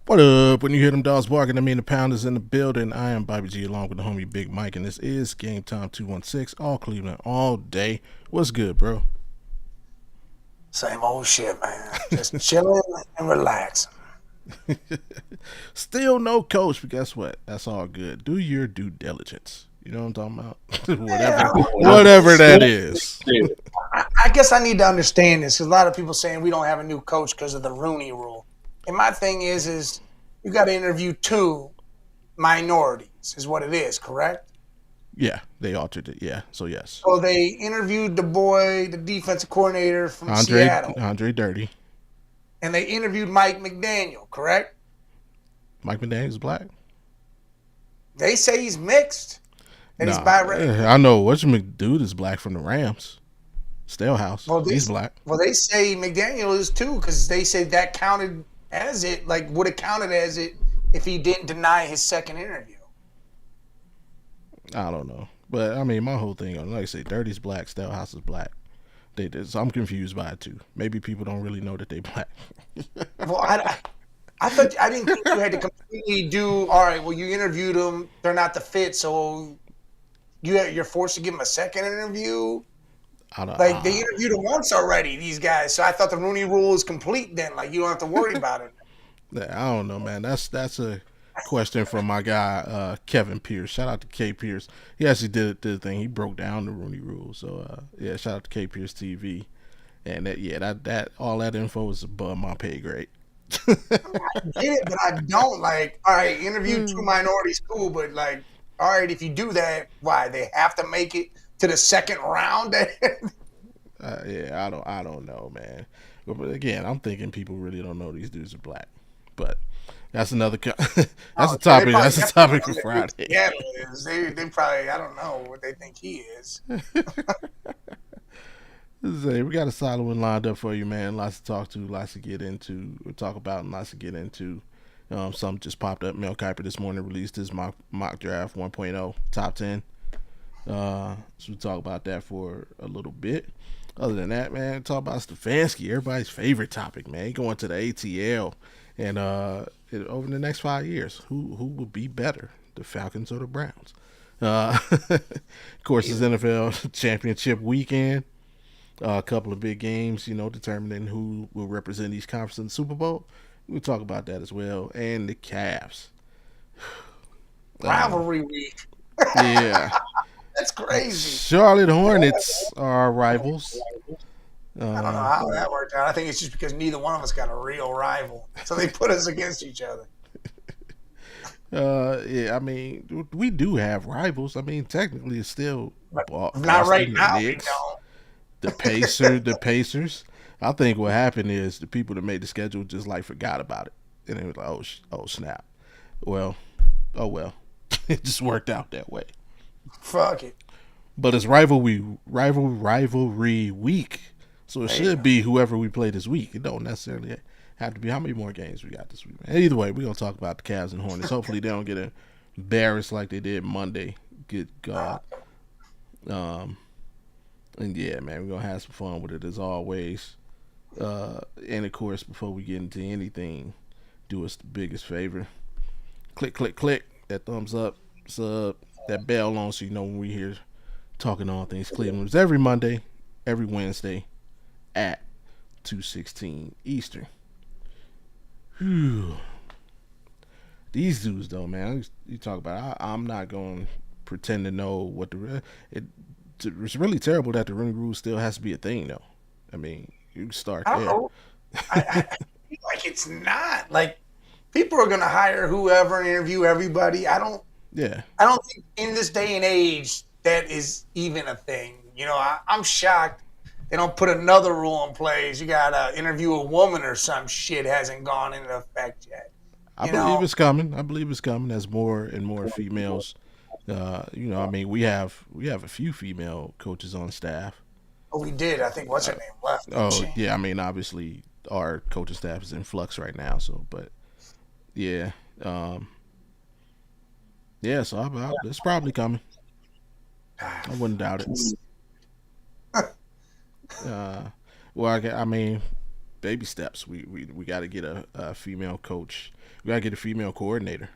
What up? When you hear them dogs barking, I mean the pounders in the building. I am Bobby G along with the homie Big Mike, and this is Game Time 216, all Cleveland, all day. What's good, bro? Same old shit, man. Just chilling and relaxing. Still no coach, but guess what? That's all good. Do your due diligence. You know what I'm talking about? Yeah, whatever, whatever that is. I guess I need to understand this because a lot of people saying we don't have a new coach because of the Rooney Rule. And my thing is you got to interview two minorities, is what it is, correct? Yeah, they altered it. Yeah, so yes. So they interviewed the boy, the defensive coordinator from Seattle, Andre Dirty. and they interviewed Mike McDaniel, correct? Mike McDaniel's black. They say he's mixed and he's Nah, biracial. I know what you dude is black from the Rams. Stalehouse. Well, He's black. they say McDaniel is too because they say that counted as it, like would have counted as it if he didn't deny his second interview. I don't know. But I mean, my whole thing, like I say, Dirty's black, Stalehouse is black. So I'm confused by it too. Maybe people don't really know that they black. Well, I thought I didn't think you had to completely do. All right, well, you interviewed them; they're not the fit, so you're forced to give them a second interview. I don't. Like they interviewed him once already, these guys. So I thought the Rooney Rule is complete. Then, like you don't have to worry about it. I don't know, man. That's a question from my guy Kevin Pierce. Shout out to K Pierce. He actually did the thing. He broke down the Rooney Rule. So yeah, shout out to K Pierce TV. And that all that info is above my pay grade. I get it, but I don't like. All right, interview two minorities, cool, but like, all right, if you do that, why they have to make it to the second round? Yeah, I don't know, man. But again, I'm thinking people really don't know these dudes are black. But that's another. That's a topic. That's a topic for Friday. Yeah, they probably I don't know what they think he is. We got a solid one lined up for you, man. Lots to talk to, lots to get into, talk about, and lots to get into. Something just popped up. Mel Kiper this morning released his mock draft 1.0 top 10. So we'll talk about that for a little bit. Other than that, man, talk about Stefanski, everybody's favorite topic, man. He going to the ATL, and over the next 5 years, who will be better, the Falcons or the Browns? Of course, it's NFL championship weekend. A couple of big games, determining who will represent each conference in the Super Bowl. We'll talk about that as well, and the Cavs. Rivalry week. Yeah. That's crazy. Charlotte Hornets are our rivals. I don't know how that worked out. I think it's just because neither one of us got a real rival, so they put us against each other. Yeah, I mean, we do have rivals. I mean, technically, it's still Not right now. We don't. The Pacers. I think what happened is the people that made the schedule just like forgot about it, and it was like, oh snap. Well, oh well, it just worked out that way. Fuck it. But it's rivalry week, so it should be whoever we play this week. It don't necessarily have to be how many more games we got this week. Man. Either way, we're gonna talk about the Cavs and Hornets. Hopefully, they don't get embarrassed like they did Monday. Good God. And yeah, man, we're gonna have some fun with it as always. And of course, before we get into anything, do us the biggest favor. Click, click, click. That thumbs up, sub, that bell on so you know when we're here talking all things Cleveland. It's every Monday, every Wednesday at 2:16 Eastern. Whew. These dudes, though, man, you talk about. I'm not going to pretend to know what it's really terrible that the Rooney Rule still has to be a thing, though. I mean, you start I don't there. know. I feel like it's not. Like people are gonna hire whoever and interview everybody. Yeah. I don't think in this day and age that is even a thing. I'm shocked they don't put another rule in place. You gotta interview a woman or some shit hasn't gone into effect yet. I believe it's coming. I believe it's coming as more and more females. I mean, we have a few female coaches on staff. Oh, we did. I think what's her name left. Yeah. I mean, obviously, our coaching staff is in flux right now. So, but yeah, yeah. So it's probably coming. I wouldn't doubt it. Well, I mean, baby steps. We got to get a female coach. We got to get a female coordinator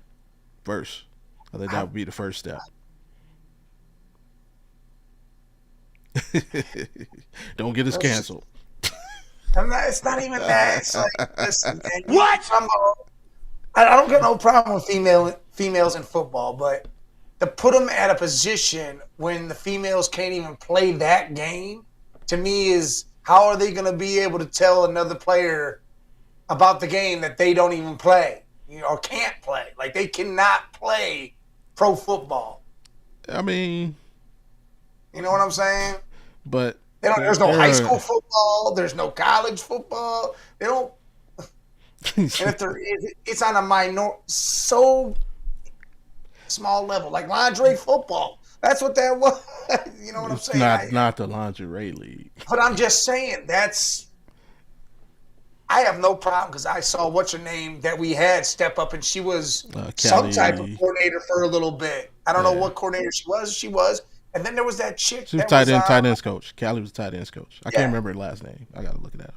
first. I think that would be the first step. Don't get us canceled. It's not even that. It's like, listen, man, what? I don't got no problem with females in football, but to put them at a position when the females can't even play that game, to me is how are they going to be able to tell another player about the game that they don't even play, or can't play? Like, they cannot play pro football. I mean, you know what I'm saying? But there's no high school football. There's no college football. They don't. And if there is, it's on a so small level, like lingerie football. That's what that was. You know what I'm saying? Not the lingerie league. But I'm just saying I have no problem because I saw what's her name that we had step up, and she was some type of coordinator for a little bit. I don't know what coordinator she was. And then there was that chick. She was tight ends coach. Callie was tight ends coach. I can't remember her last name. I got to look it up.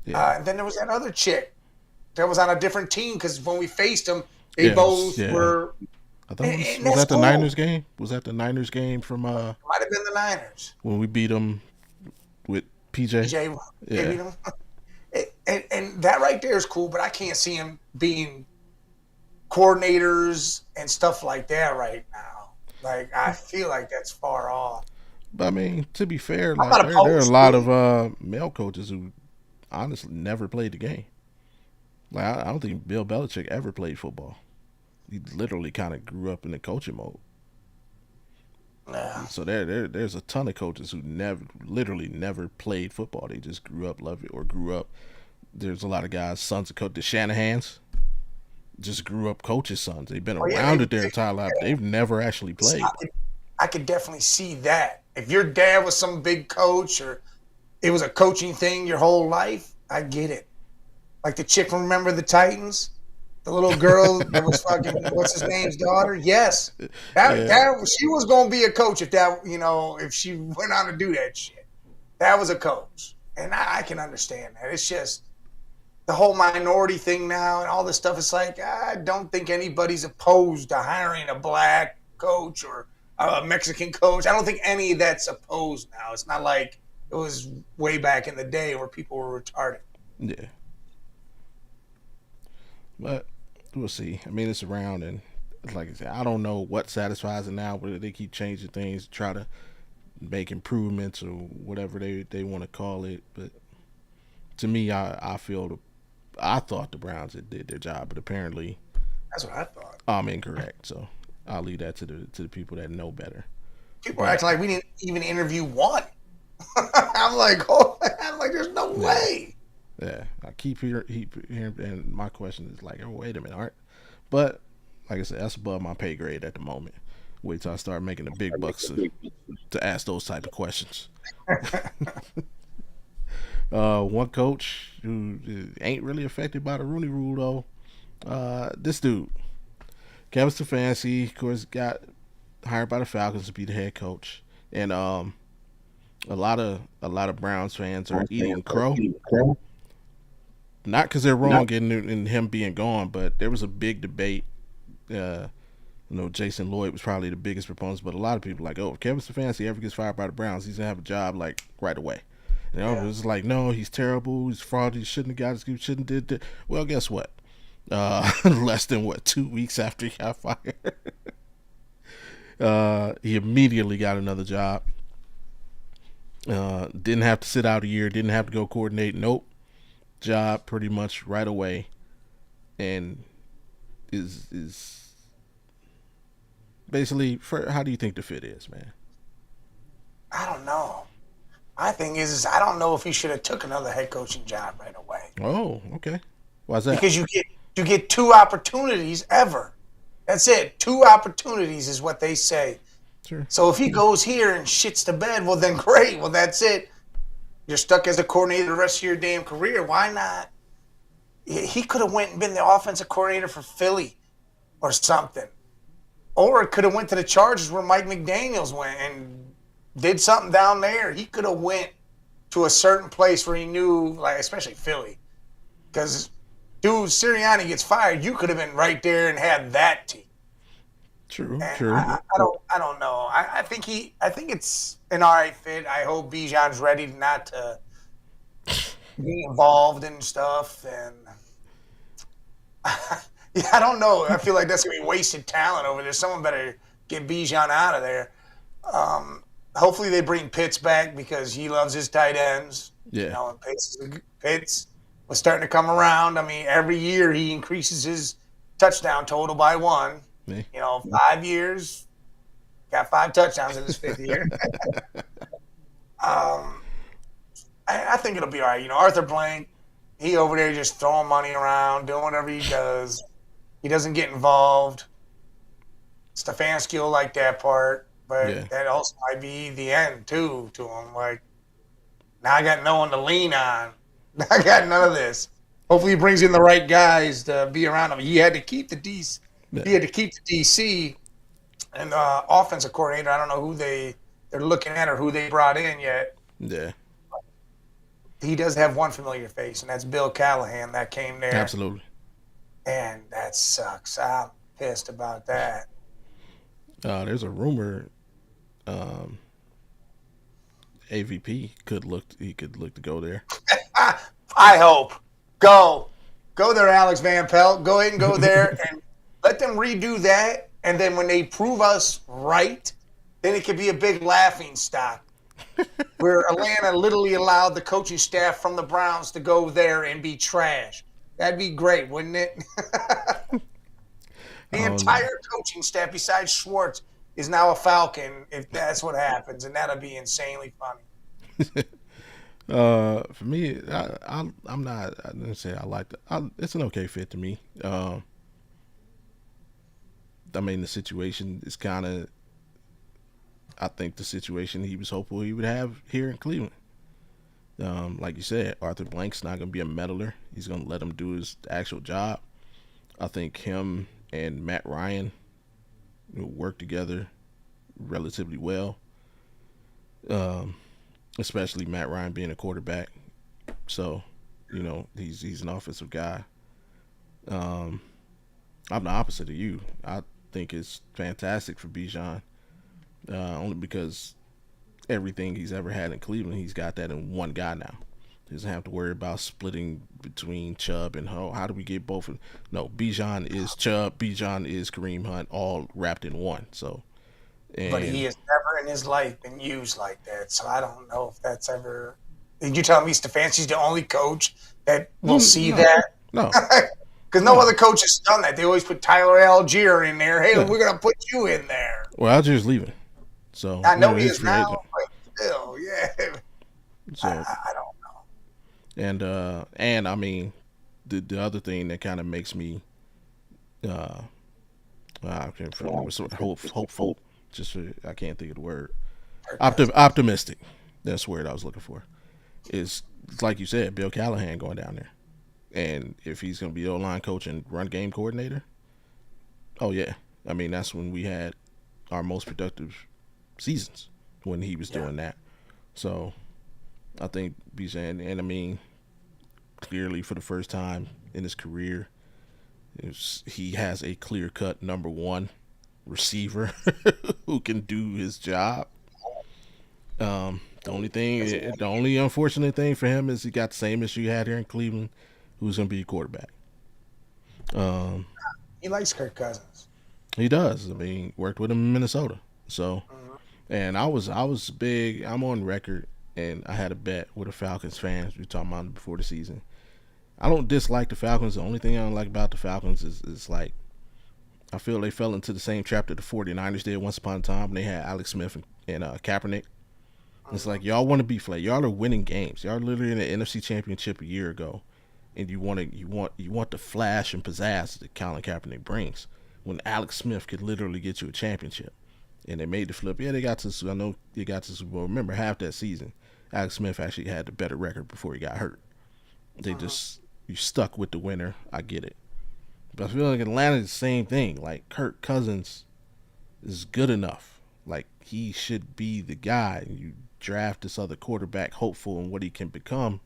Yeah. And then there was that other chick that was on a different team because when we faced them, they both were. I thought was that the Niners game? Was that the Niners game from? Might have been the Niners when we beat them with PJ. Beat them. And that right there is cool, but I can't see him being coordinators and stuff like that right now. Like, I feel like that's far off. But I mean, to be fair, like, there are a lot of male coaches who honestly never played the game. Like, I don't think Bill Belichick ever played football. He literally kind of grew up in the coaching mode. Yeah. So there's a ton of coaches who literally never played football. They just grew up, loved it, or grew up. There's a lot of guys, sons of coach, the Shanahans, just grew up coaches' sons. They've been around it their entire life. They've never actually played. I could definitely see that. If your dad was some big coach or it was a coaching thing your whole life, I get it. Like the chick from Remember the Titans, the little girl that was fucking what's his name's daughter. Yes, that she was gonna be a coach if she went on to do that shit. That was a coach, and I can understand that. It's just the whole minority thing now and all this stuff. It's like I don't think anybody's opposed to hiring a black coach or a Mexican coach. I don't think any of that's opposed now. It's not like it was way back in the day where people were retarded. Yeah. But we'll see. I mean, it's around, and like I said, I don't know what satisfies it now, whether they keep changing things, try to make improvements or whatever they want to call it. But to me, I thought the Browns did their job, but apparently that's what I thought. I'm incorrect. So I'll leave that to the people that know better. People are acting like we didn't even interview one. I'm like, there's no way. Yeah, I keep hearing, and my question is like, oh, wait a minute, Art. But like I said, that's above my pay grade at the moment. Wait till I start making the big bucks to ask those type of questions. One coach who ain't really affected by the Rooney Rule though. This dude, Kevin Stefanski, of course, got hired by the Falcons to be the head coach, and a lot of Browns fans are eating crow. Not because they're wrong in him being gone, but there was a big debate. Jason Lloyd was probably the biggest proponent, but a lot of people like, if Kevin Stefanski ever gets fired by the Browns, he's gonna have a job like right away. It was like, no, he's terrible, he's fraud, he shouldn't have got his, shouldn't did that. Well, guess what? Less than 2 weeks after he got fired, he immediately got another job. Didn't have to sit out a year, didn't have to go coordinate. Nope. Job pretty much right away, and is basically how do you think the fit is, man? I don't know. My thing is I don't know if he should have took another head coaching job right away. Oh, okay. Why's that? Because you get 2 opportunities ever. That's it. 2 opportunities is what they say. Sure. So if he goes here and shits the bed, well then great. Well, that's it. You're stuck as a coordinator the rest of your damn career. Why not? He could have went and been the offensive coordinator for Philly or something. Or it could have went to the Chargers where Mike McDaniels went and did something down there. He could have went to a certain place where he knew, like especially Philly, because dude Sirianni gets fired, you could have been right there and had that team. True, And true. I don't know. I think it's an all right fit. I hope Bijan's ready not to be involved in stuff. And yeah, I don't know. I feel like that's gonna be wasted talent over there. Someone better get Bijan out of there. Hopefully they bring Pitts back because he loves his tight ends. Yeah. You know, and Pitts was starting to come around. I mean, every year he increases his touchdown total by one. Me. You know, 5 years, got 5 touchdowns in his 5th year. I think it'll be all right. You know, Arthur Blank, he over there just throwing money around, doing whatever he does. He doesn't get involved. Stefanski will like that part, but that also might be the end, too, to him. Like, now I got no one to lean on. I got none of this. Hopefully he brings in the right guys to be around him. He had to keep the DC. Yeah. He had to keep the DC and offensive coordinator. I don't know who they're looking at or who they brought in yet. Yeah. He does have one familiar face, and that's Bill Callahan that came there. Absolutely. And that sucks. I'm pissed about that. There's a rumor AVP could look to go there. I hope. Go there, Alex Van Pelt. Go ahead and go there and let them redo that, and then when they prove us right, then it could be a big laughing stock. Where Atlanta literally allowed the coaching staff from the Browns to go there and be trash. That'd be great, wouldn't it? The entire coaching staff, besides Schwartz, is now a Falcon if that's what happens, and that'll be insanely funny. For me, I'm not. I didn't say I like it. It's an okay fit to me. I mean, the situation is kind of. I think the situation he was hopeful he would have here in Cleveland. Like you said, Arthur Blank's not going to be a meddler. He's going to let him do his actual job. I think him and Matt Ryan work together relatively well. Especially Matt Ryan being a quarterback. So, you know, he's an offensive guy. I'm the opposite of you. I think it's fantastic for Bijan. Only because everything he's ever had in Cleveland, he's got that in one guy now. He doesn't have to worry about splitting between Chubb and how do we get both of them. No, Bijan is Chubb, Bijan is Kareem Hunt, all wrapped in one. So, but he has never in his life been used like that. So I don't know if that's ever. Did you tell me Stefanski's the only coach that will see that? No. Because no other coach has done that. They always put Tyler Algier in there. Hey, we're going to put you in there. Well, Algier's leaving. So I know he is now, but still, yeah. So I don't know. And I mean, the other thing that kind of makes me hopeful. Just I can't think of the word. Optimistic. That's the word I was looking for. Is like you said, Bill Callahan going down there, and if he's going to be O-line coach and run game coordinator, oh yeah. I mean, that's when we had our most productive seasons when he was doing that. So I think Bijan, and I mean, clearly for the first time in his career, he has a clear-cut number one receiver who can do his job. The only unfortunate thing for him is he got the same issue you had here in Cleveland. Who's going to be a quarterback? He likes Kirk Cousins. He does. I mean, worked with him in Minnesota. So, and I was big. I'm on record, and I had a bet with the Falcons fans. We were talking about it before the season. I don't dislike the Falcons. The only thing I don't like about the Falcons is like, I feel they fell into the same trap that the 49ers did once upon a time when they had Alex Smith and Kaepernick. It's like, y'all want to be flat. Y'all are winning games. Y'all are literally in the NFC Championship a year ago, and you want the flash and pizzazz that Colin Kaepernick brings when Alex Smith could literally get you a championship. And they made the flip. Yeah, I know they got to Super Bowl. Remember, half that season, Alex Smith actually had the better record before he got hurt. They you stuck with the winner. I get it. But I feel like Atlanta's the same thing. Like, Kirk Cousins is good enough. Like, he should be the guy. You draft this other quarterback, hopeful in what he can become.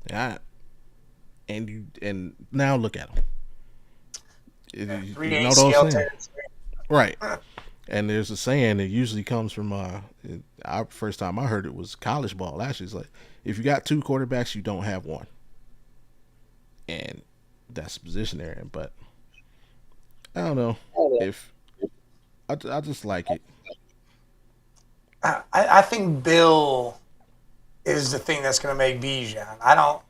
And now look at him. Three You know what I'm ACL saying? tears. Right. And there's a saying that usually comes from our first time I heard it was college ball. Actually, it's like if you got two quarterbacks, you don't have one, and that's the position they're in. But I don't know if I just like it. I think Bill is the thing that's going to make Bijan. I don't. Yeah.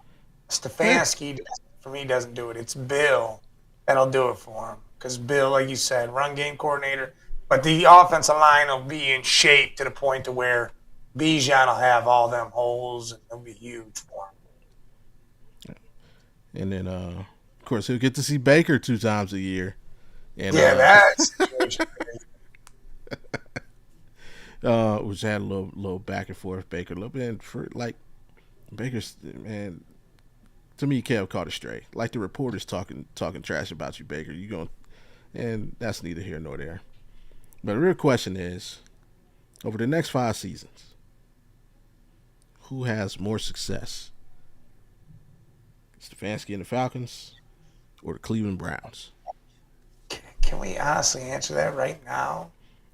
Stefanski for me doesn't do it. It's Bill that'll do it for him because Bill, like you said, run game coordinator, but the offensive line will be in shape to the point to where Bijan will have all them holes and it'll be huge for And then of course he'll get to see Baker 2 times a year. him. And Yeah, that's which had a little back and forth Baker a little bit and for like Baker's man to me Kev caught it straight. Like the reporters talking trash about you, Baker. You going and that's neither here nor there. But the real question is, over the next 5 seasons, who has more success? Stefanski and the Falcons or the Cleveland Browns? Can we honestly answer that right now?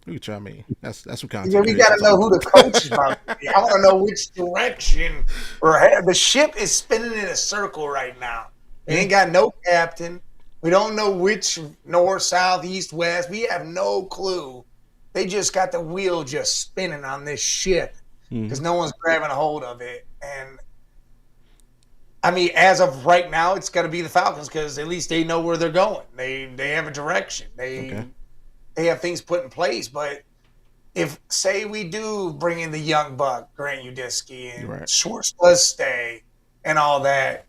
We can try me. That's what Yeah, content we creation got is to know all who the about. coach is about to be. I want to know which direction we're headed. The ship is spinning in a circle right now. We ain't got no captain. We don't know which north, south, east, west. We have no clue. They just got the wheel just spinning on this ship because no one's grabbing a hold of it. And I mean, as of right now, it's got to be the Falcons because at least they know where they're going. They have a direction. Okay. They have things put in place. But if say we do bring in the young buck, Grant Udisky, and Right. Schwartz does stay and all that,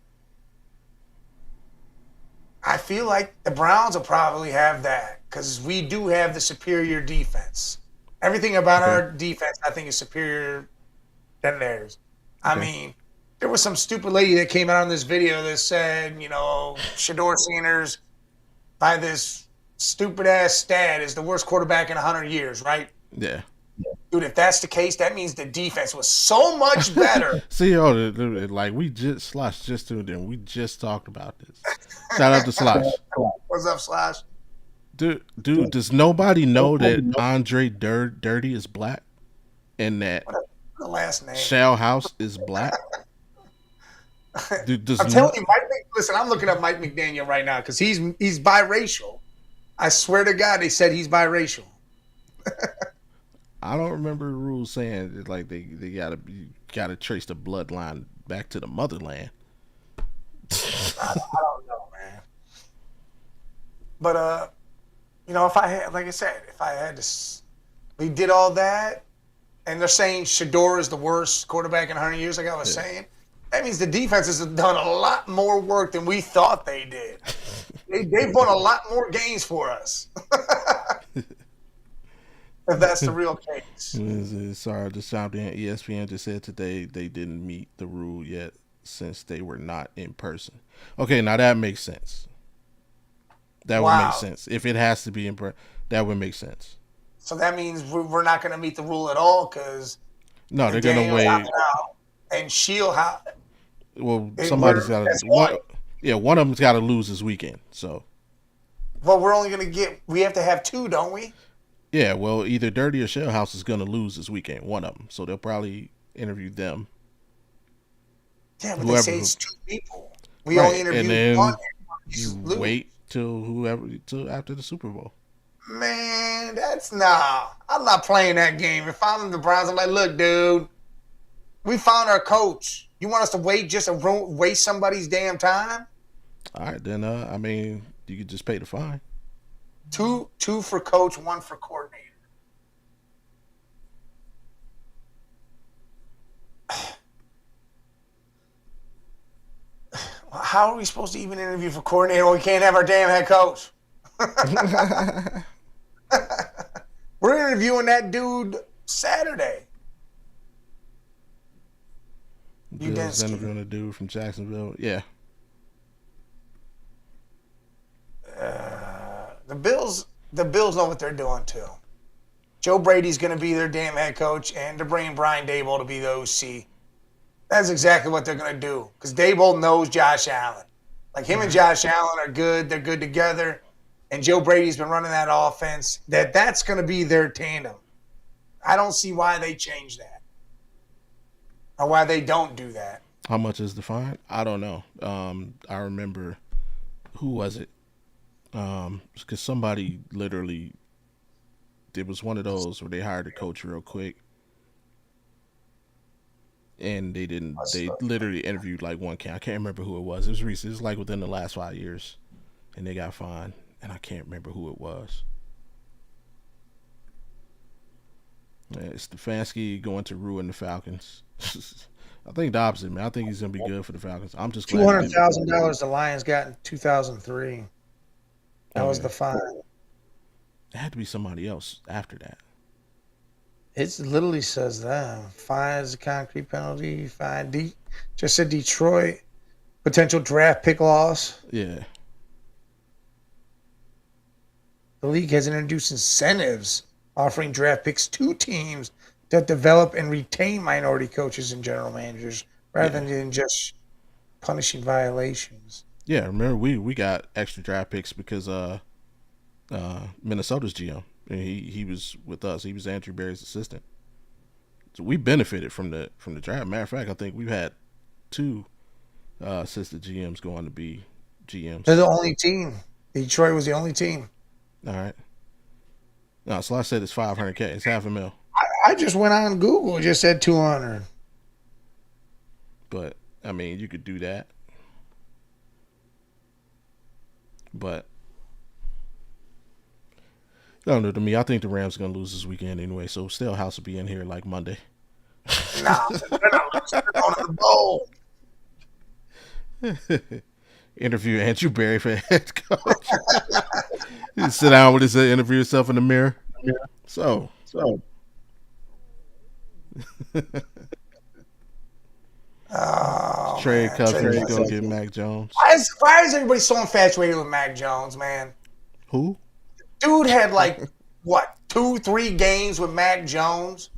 I feel like the Browns will probably have that because we do have the superior defense. Everything about Okay. our defense, I think, is superior than theirs. I Okay. mean, there was some stupid lady that came out on this video that said, Shador Sanders, by this stupid ass stat, is the worst quarterback in 100 years, right? Yeah. Dude, if that's the case, that means the defense was so much better. See, like we just Slosh just tuned in. We just talked about this. Shout out to Slosh. What's up, Slash? Dude, does nobody know that Andre Dirty is black and that What a last name. Shell House is black? Dude, I'm telling you, listen, I'm looking up Mike McDaniel right now because he's biracial. I swear to God, they said he's biracial. I don't remember the rules saying that, like they gotta trace the bloodline back to the motherland. I don't know, man. But if I had, like I said, if I had to, we did all that, and they're saying Shador is the worst quarterback in 100 years, like I was saying. That means the defenses have done a lot more work than we thought they did. They've won a lot more games for us. If that's the real case. Sorry, just chimed in. ESPN just said today they didn't meet the rule yet since they were not in person. Okay, now that makes sense. That would make sense. If it has to be in person, that would make sense. So that means we're not going to meet the rule at all because No, they're going to wait. And Shield, well, somebody's got to. One of them's got to lose this weekend. So. Well, we're only going to we have to have 2, don't we? Yeah, well, either Dirty or Shell House is going to lose this weekend, one of them. So they'll probably interview them. Yeah, but they say it's 2 people. We only interviewed and then one. You wait till after the Super Bowl. Man, I'm not playing that game. If I'm the Browns, I'm like, look, dude, we found our coach. You want us to wait just to waste somebody's damn time? All right, then, I mean, you could just pay the fine. 2 for coach, 1 for coordinator. How are we supposed to even interview for coordinator when we can't have our damn head coach? We're interviewing that dude Saturday. Bills interviewing a dude from Jacksonville. Yeah. The Bills know what they're doing too. Joe Brady's going to be their damn head coach, and they're bringing Brian Daboll to be the OC. That's exactly what they're going to do because Daboll knows Josh Allen. Like him and Josh Allen are good. They're good together. And Joe Brady's been running that offense. That's going to be their tandem. I don't see why they change that or why they don't do that. How much is the fine? I don't know. I remember, who was it? Because somebody literally, it was one of those where they hired a coach real quick, and they literally interviewed like one candidate. I can't remember who it was. It was recent. It was like within the last 5 years, and they got fined, and I can't remember who it was. Yeah, Stefanski going to ruin the Falcons. I think the opposite, man. I think he's gonna be good for the Falcons. I'm just glad $200,000 the Lions got in 2003. That was the fine. It had to be somebody else after that. It literally says that. Fine is a concrete penalty. Fine. Just said Detroit. Potential draft pick loss. Yeah. The league has introduced incentives offering draft picks to teams that develop and retain minority coaches and general managers rather than just punishing violations. Yeah, remember we got extra draft picks because Minnesota's GM, and he was with us. He was Andrew Berry's assistant, so we benefited from the draft. Matter of fact, I think we've had 2 assistant GMs going to be GMs. They're the only team. Detroit was the only team. All right. No, so I said it's $500K. It's $500,000. I just went on Google and just said 200. But I mean, you could do that. But I don't know. To me, I think the Rams are gonna lose this weekend anyway. So Stalehouse will be in here like Monday. Nah, they're not losing. They're going to the bowl. Interview Andrew Berry for head coach. He sit down with his interview himself in the mirror. Yeah. So. Trade Cousins go get Mac Jones. Why is everybody so infatuated with Mac Jones, man? Who? Dude had like what 2-3 games with Mac Jones.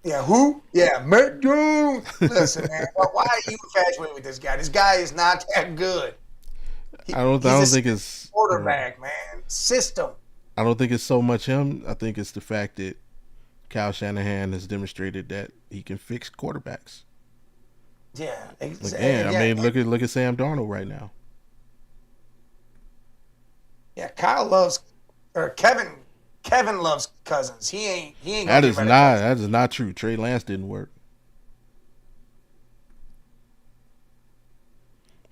Yeah, who? Yeah, Mac Jones. Listen, man, why are you infatuated with this guy? This guy is not that good. I don't think it's quarterback, man. System. I don't think it's so much him. I think it's the fact that Kyle Shanahan has demonstrated that he can fix quarterbacks. Yeah, exactly. I mean, look at Sam Darnold right now. Yeah, Kevin loves Cousins. He ain't. That is not true. Trey Lance didn't work.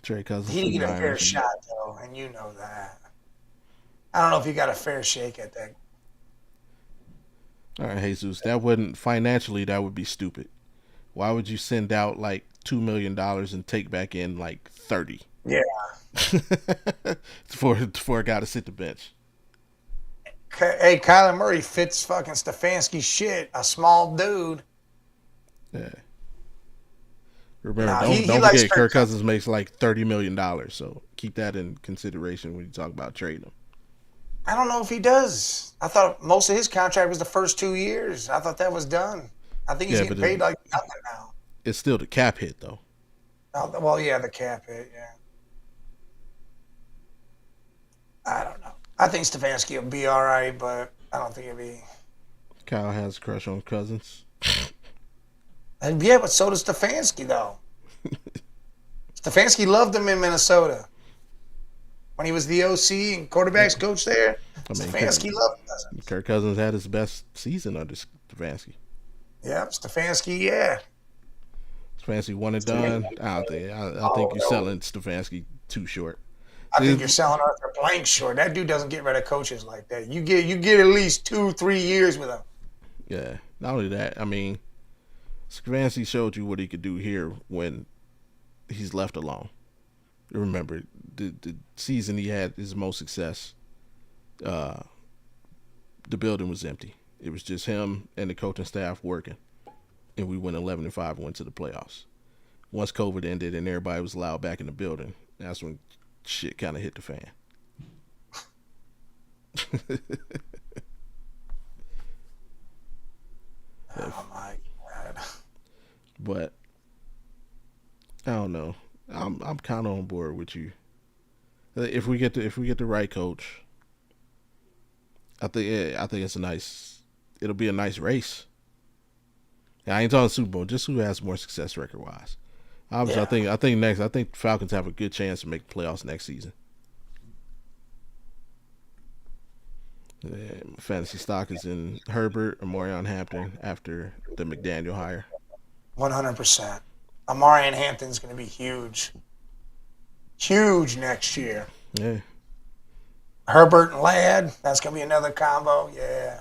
Trey Cousins. He didn't get a fair shot though, and you know that. I don't know if he got a fair shake at that. All right, Jesus, that wouldn't financially. That would be stupid. Why would you send out like $2 million and take back in like 30? Yeah. for a guy to sit the bench. Hey, Kyler Murray fits fucking Stefanski shit. A small dude. Yeah. Remember, don't forget Kirk Cousins makes like $30 million, so keep that in consideration when you talk about trading him. I don't know if he does. I thought most of his contract was the first 2 years. I thought that was done. I think he's getting paid like nothing now. It's still the cap hit, though. Well, yeah, the cap hit, yeah. I don't know. I think Stefanski will be all right, but I don't think he'll be. Kyle has a crush on Cousins. And yeah, but so does Stefanski, though. Stefanski loved him in Minnesota. When he was the OC and quarterbacks coach there, Stefanski loved Cousins. Kirk Cousins had his best season under Stefanski. Yeah, Stefanski, yeah. Stefanski one and done. I think you're selling Stefanski too short. I think you're selling Arthur Blank short. That dude doesn't get rid of coaches like that. You get at least 2-3 years with him. Yeah. Not only that, I mean, Stefanski showed you what he could do here when he's left alone. Remember, the season he had his most success, the building was empty. It was just him and the coaching staff working. And we went 11-5 and went to the playoffs. Once COVID ended and everybody was allowed back in the building, that's when shit kind of hit the fan. Oh my God. But I don't know. I'm kind of on board with you. If we get the right coach, I think it's a nice. It'll be a nice race. I ain't talking Super Bowl, just who has more success record wise. Obviously, Yeah. I think Falcons have a good chance to make the playoffs next season. Yeah, fantasy stock is in Herbert or Morion Hampton after the McDaniel hire. 100%. Amari and Hampton's going to be huge. Huge next year. Yeah, Herbert and Ladd, that's going to be another combo. Yeah.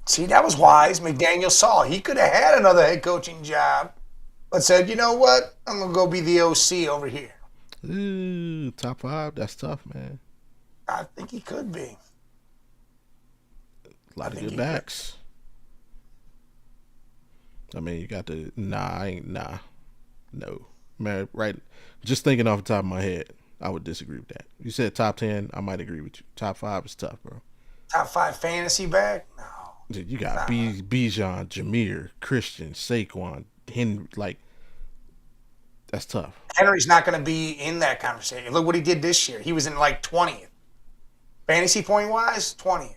See, that was wise. McDaniel saw he could have had another head coaching job, but said, you know what? I'm going to go be the OC over here. ooh, top five. That's tough, man. I think he could be. A lot I of think good he could. backs. I mean, you got the no, man. Right, just thinking off the top of my head, I would disagree with that. You said top 10, I might agree with you. Top 5 is tough, bro. Top 5 fantasy back? No. Dude, you got Nah. Bijan, Jameer, Christian, Saquon, Henry. Like that's tough. Henry's not going to be in that conversation. Look what he did this year. He was in like 20th. Fantasy point wise, 20th.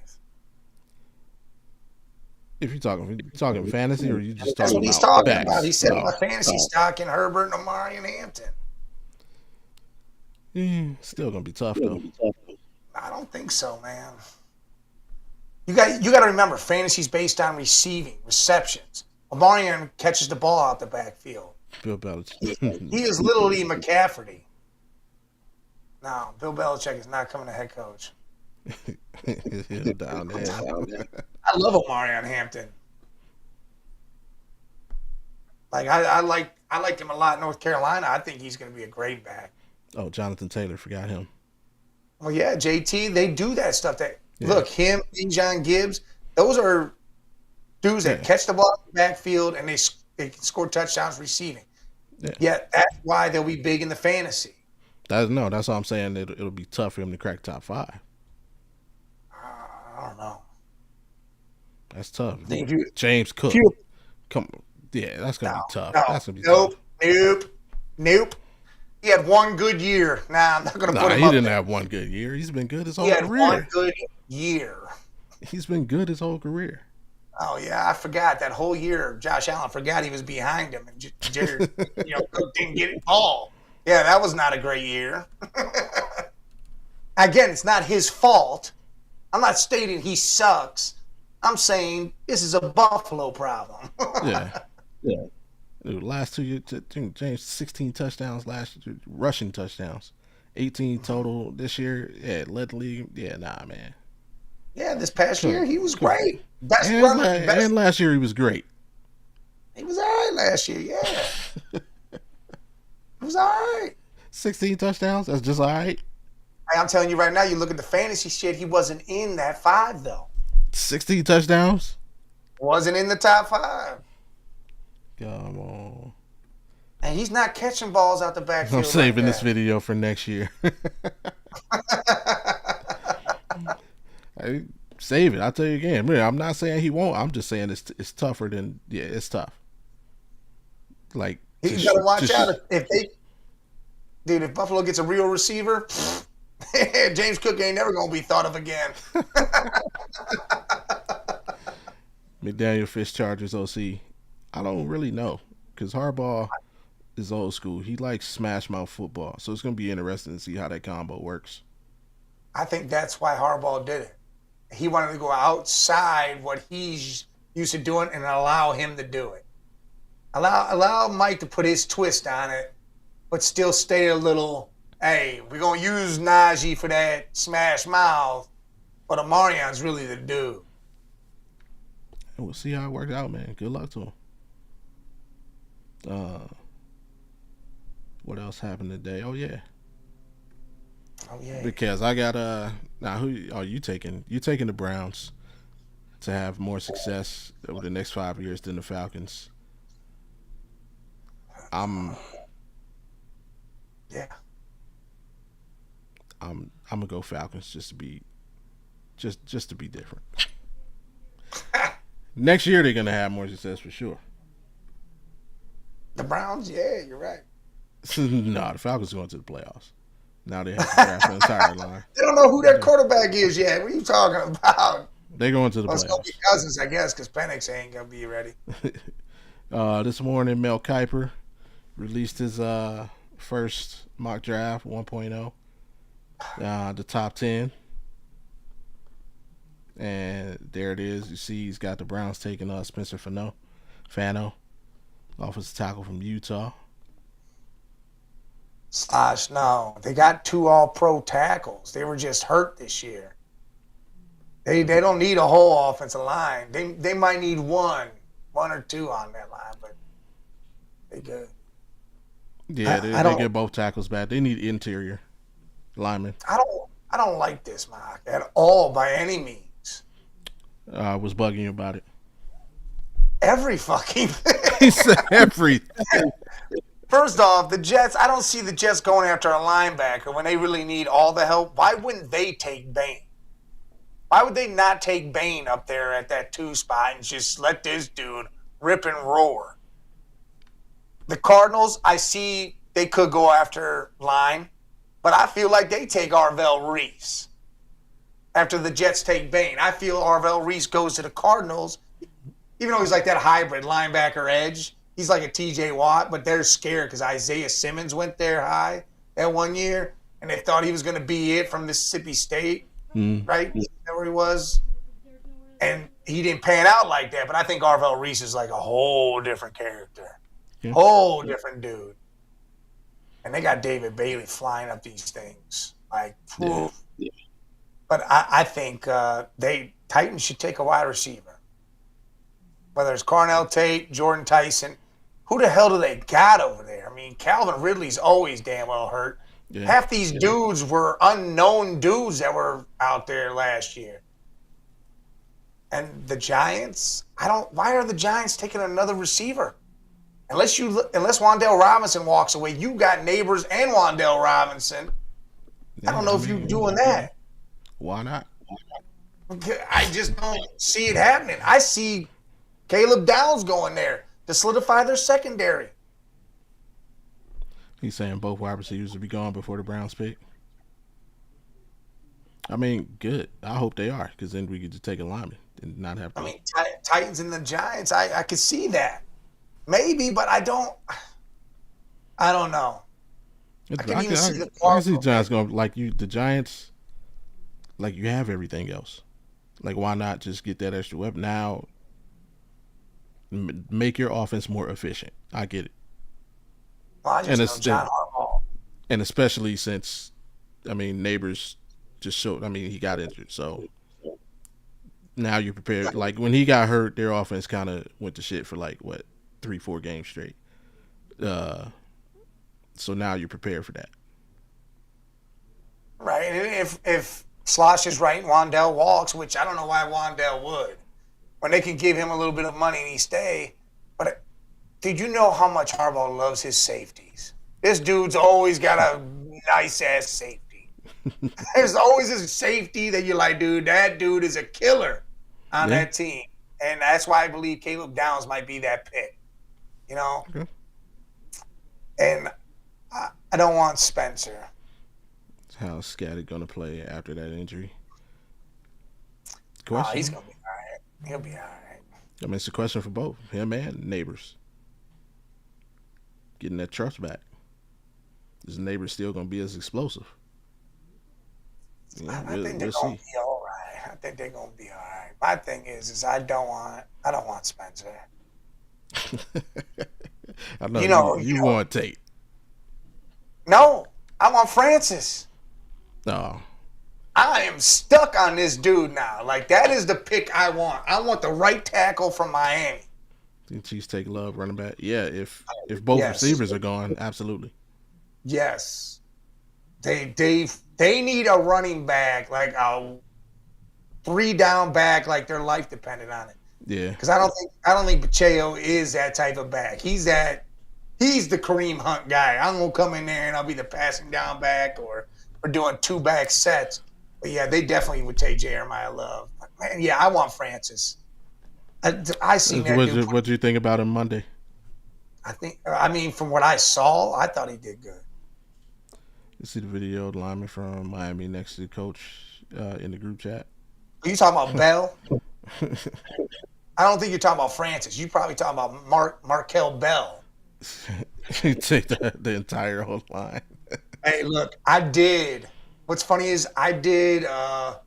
If you're talking fantasy, or you just That's talking what he's about talking about. backs. He said No. my fantasy stock in Herbert and Amari and Hampton. Still gonna be tough though. I don't think so, man. You got to remember, fantasy's based on receiving, receptions. Amari catches the ball out the backfield. Bill Belichick. He is literally McCafferty. No, Bill Belichick is not coming to head coach. He'll down there. I love Amari on Hampton. Like I liked him a lot in North Carolina. I think he's going to be a great back. Oh, Jonathan Taylor, forgot him. Well, yeah, JT, they do that stuff. Yeah. Look, him and John Gibbs, those are dudes that catch the ball in the backfield and they can score touchdowns receiving. Yeah. Yet that's why they'll be big in the fantasy. That's all I'm saying. It'll be tough for him to crack top 5. I don't know. That's tough. If you- James Cook, if you- come on. Yeah, that's gonna be tough. No, That's gonna be tough. Nope. He had one good year. Nah, I'm not going to put him He up didn't there. have one good year. He's been good his whole He had career. one good year. He's been good his whole career. Oh yeah, I forgot that whole year. Josh Allen forgot he was behind him, and Jared, Cook didn't get it all. Yeah, that was not a great year. Again, it's not his fault. I'm not stating he sucks. I'm saying this is a Buffalo problem. Yeah. Dude, last 2 years, James 16 touchdowns last year, rushing touchdowns, 18 total this year. Yeah, led the league. Yeah, nah, man. Yeah, this past year he was great. And last year he was great. He was all right last year. Yeah, he was all right. 16 touchdowns. That's just all right. Hey, I'm telling you right now. You look at the fantasy shit. He wasn't in that 5 though. 16 touchdowns. Wasn't in the top 5. Come on. And he's not catching balls out the backfield. I'm saving like this video for next year. Hey, save it. I'll tell you again. Man, I'm not saying he won't. I'm just saying it's tougher than it's tough. Like He's got to watch out if Buffalo gets a real receiver, James Cook ain't never gonna be thought of again. McDaniel Fish Chargers OC. I don't really know because Harbaugh is old school. He likes smash mouth football, so it's gonna be interesting to see how that combo works. I think that's why Harbaugh did it. He wanted to go outside what he's used to doing and allow him to do it. Allow Mike to put his twist on it, but still stay a little. Hey, we're gonna use Najee for that smash mouth, but Amarion's really the dude. And we'll see how it works out, man. Good luck to him. What else happened today? Oh yeah, because I got now who are you taking? You taking the Browns to have more success over the next 5 years than the Falcons? I'm gonna go Falcons just to be different. Next year they're gonna have more success for sure. The Browns, yeah, you're right. No, the Falcons are going to the playoffs. Now they have to draft an entire line. They don't know who their quarterback is yet. What are you talking about? They're going to the Well, it's gonna be playoffs. Cousins, I guess, because Penix ain't gonna be ready. This morning, Mel Kiper released his first mock draft 1.0, the top 10. And there it is. You see, he's got the Browns taking Spencer Fano, offensive tackle from Utah. No, they got 2 All-Pro tackles. They were just hurt this year. They don't need a whole offensive line. They might need one or two on that line, but they good. Yeah, they get both tackles back. They need interior linemen. I don't like this mock at all by any means. I was bugging you about it. Every fucking thing. He said everything. First off, the Jets, I don't see the Jets going after a linebacker when they really need all the help. Why wouldn't they take Bain? Why would they not take Bain up there at that 2 spot and just let this dude rip and roar? The Cardinals, I see they could go after line, but I feel like they take Arvell Reese after the Jets take Bain. I feel Arvell Reese goes to the Cardinals, even though he's like that hybrid linebacker edge. He's like a TJ Watt, but they're scared because Isaiah Simmons went there high that 1 year, and they thought he was going to be it from Mississippi State, right? Is that where he was? And he didn't pan out like that, but I think Arvell Reese is like a whole different character. Yeah. Whole different dude. And they got David Bailey flying up these things. Like, yeah. But I think Titans should take a wide receiver. Whether it's Cornell Tate, Jordan Tyson, who the hell do they got over there? I mean, Calvin Ridley's always damn well hurt. Yeah. Half these dudes were unknown dudes that were out there last year. And the Giants, why are the Giants taking another receiver? Unless Wan'Dale Robinson walks away, you got Neighbors and Wan'Dale Robinson. Yeah, I don't know if you're doing that. Why not? I just don't see it happening. I see Caleb Downs going there to solidify their secondary. He's saying both wide receivers will be gone before the Browns pick. I mean, good. I hope they are, because then we could just take a lineman and not have to. I mean, Titans and the Giants, I could see that. Maybe, but I don't know. I can see the Giants going, the Giants, you have everything else. Like, why not just get that extra weapon now? Make your offense more efficient. I get it. Well, I just know John Harbaugh. And especially since, Neighbors just showed, he got injured. So now you're prepared. Like, when he got hurt, their offense kind of went to shit for 3-4 games straight. So now you're prepared for that. Right. And if Slosh is right and Wan'Dale walks, which I don't know why Wan'Dale would, when they can give him a little bit of money and he stay. But did you know how much Harbaugh loves his safeties? This dude's always got a nice-ass safety. There's always a safety that you're like, dude, that dude is a killer on that team. And that's why I believe Caleb Downs might be that pick. You know? Okay. And I don't want Spencer. How's Scatty going to play after that injury? Oh, he's going to be all right. He'll be all right. It's a question for both him and Neighbors. Getting that trust back. Is Neighbors still going to be as explosive? Yeah, I think they're going to be all right. I think they're going to be all right. My thing is I don't want Spencer. I know you want Tate. No, I want Francis. No. I am stuck on this dude now. That is the pick I want. I want the right tackle from Miami. Think Chiefs take Love running back? Yeah, if both receivers are gone, absolutely. Yes. They need a running back, a 3-down back, their life depended on it. Yeah. Because I don't think Pacheco is that type of back. He's the Kareem Hunt guy. I'm gonna come in there and I'll be the passing down back or doing 2-back sets. But yeah, they definitely would take Jeremiah Love. Man, yeah, I want Francis. I seen that dude. What do you think about him Monday? I mean, from what I saw, I thought he did good. You see the video of the lineman from Miami next to the coach in the group chat? Are you talking about Bell? I don't think you're talking about Francis. You're probably talking about Markel Bell. You take the entire whole line. Hey, look, I did. What's funny is I did a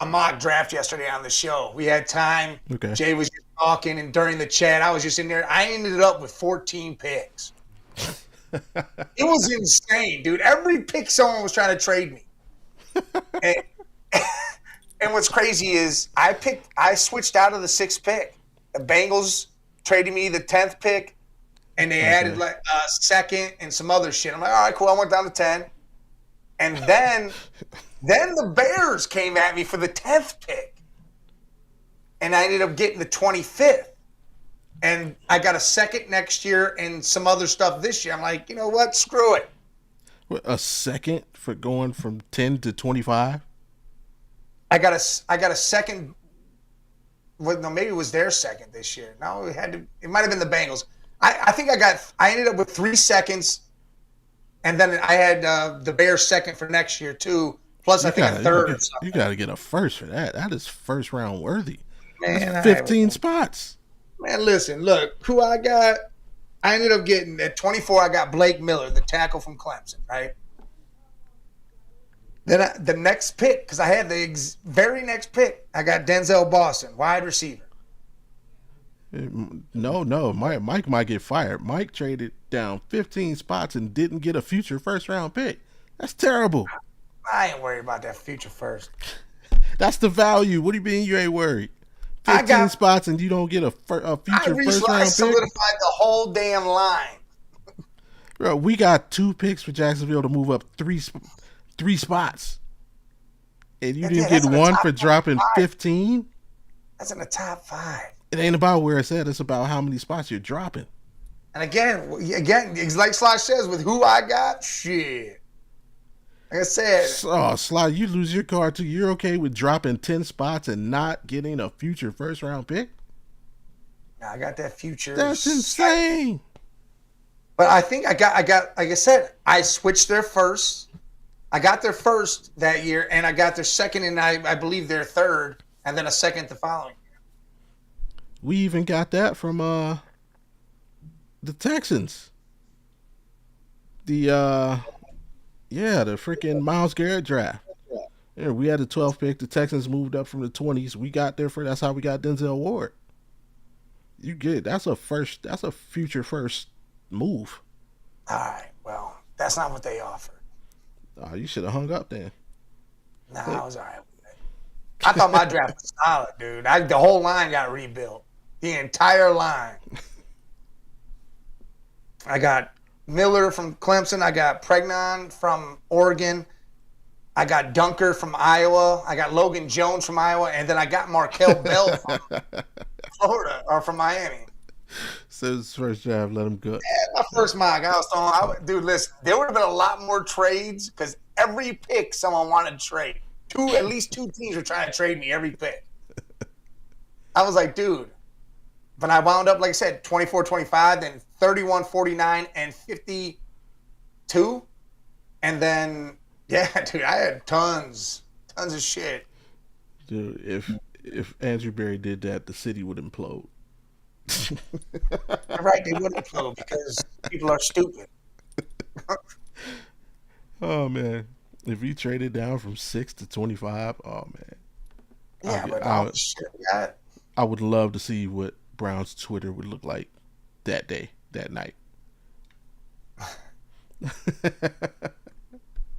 mock draft yesterday on the show. We had time. Okay. Jay was just talking, and during the chat, I was just in there. I ended up with 14 picks. It was insane, dude. Every pick, someone was trying to trade me. And what's crazy is I switched out of the 6th pick. The Bengals traded me the 10th pick, and they added like a 2nd and some other shit. I'm like, all right, cool. I went down to 10. And then the Bears came at me for the 10th pick. And I ended up getting the 25th. And I got a 2nd next year and some other stuff this year. I'm like, you know what? Screw it. A 2nd for going from 10 to 25? I got a 2nd. Well, no, maybe it was their 2nd this year. No, it might have been the Bengals. I think I ended up with 3 seconds, and then I had the Bears 2nd for next year too. Plus, I think a 3rd. You got to get a 1st for that. That is 1st round worthy. Man, that's 15 spots. Man, listen, look who I got. I ended up getting at 24. I got Blake Miller, the tackle from Clemson, right? Then the next pick, because I had the very next pick, I got Denzel Boston, wide receiver. No, Mike might get fired. Mike traded down 15 spots and didn't get a future 1st round pick. That's terrible. I ain't worried about that future first. That's the value. What do you mean you ain't worried? 15 spots and you don't get a future 1st round pick? I solidified the whole damn line. Bro, we got 2 picks for Jacksonville to move up 3 spots. And you didn't get one for dropping 15? That's in the top 5. It ain't about where it's at. It's about how many spots you're dropping. And again, like Slash says, with who I got, shit. Like I said. Oh, Sly, you lose your card too. You're okay with dropping 10 spots and not getting a future 1st round pick? Nah, I got that future. That's insane. But I think I got, like I said, I switched their 1st. I got their 1st that year, and I got their 2nd, and I believe their 3rd, and then a 2nd the following year. We even got that from the Texans. The freaking Myles Garrett draft. Yeah, we had the 12th pick. The Texans moved up from the 20s. We got there for that's how we got Denzel Ward. You get that's a future 1st move. All right, well, that's not what they offered. Oh, you should have hung up then. Nah, I was all right with it. I thought my draft was solid, dude. The whole line got rebuilt. The entire line. I got Miller from Clemson. I got Pregnon from Oregon. I got Dunker from Iowa. I got Logan Jones from Iowa. And then I got Markel Bell from Florida or from Miami. So his 1st draft, let him go. Yeah, my 1st mock. Dude, listen, there would have been a lot more trades because every pick someone wanted to trade. At least 2 teams were trying to trade me every pick. I was like, dude. But I wound up, like I said, 24-25, then 31-49, and 52. And then, yeah, dude, I had tons of shit. Dude, if Andrew Berry did that, the city would implode. Right, they would implode because people are stupid. Oh, man. If you traded down from 6 to 25, oh, man. Yeah, but all the shit we got. I would love to see what Brown's Twitter would look like that night.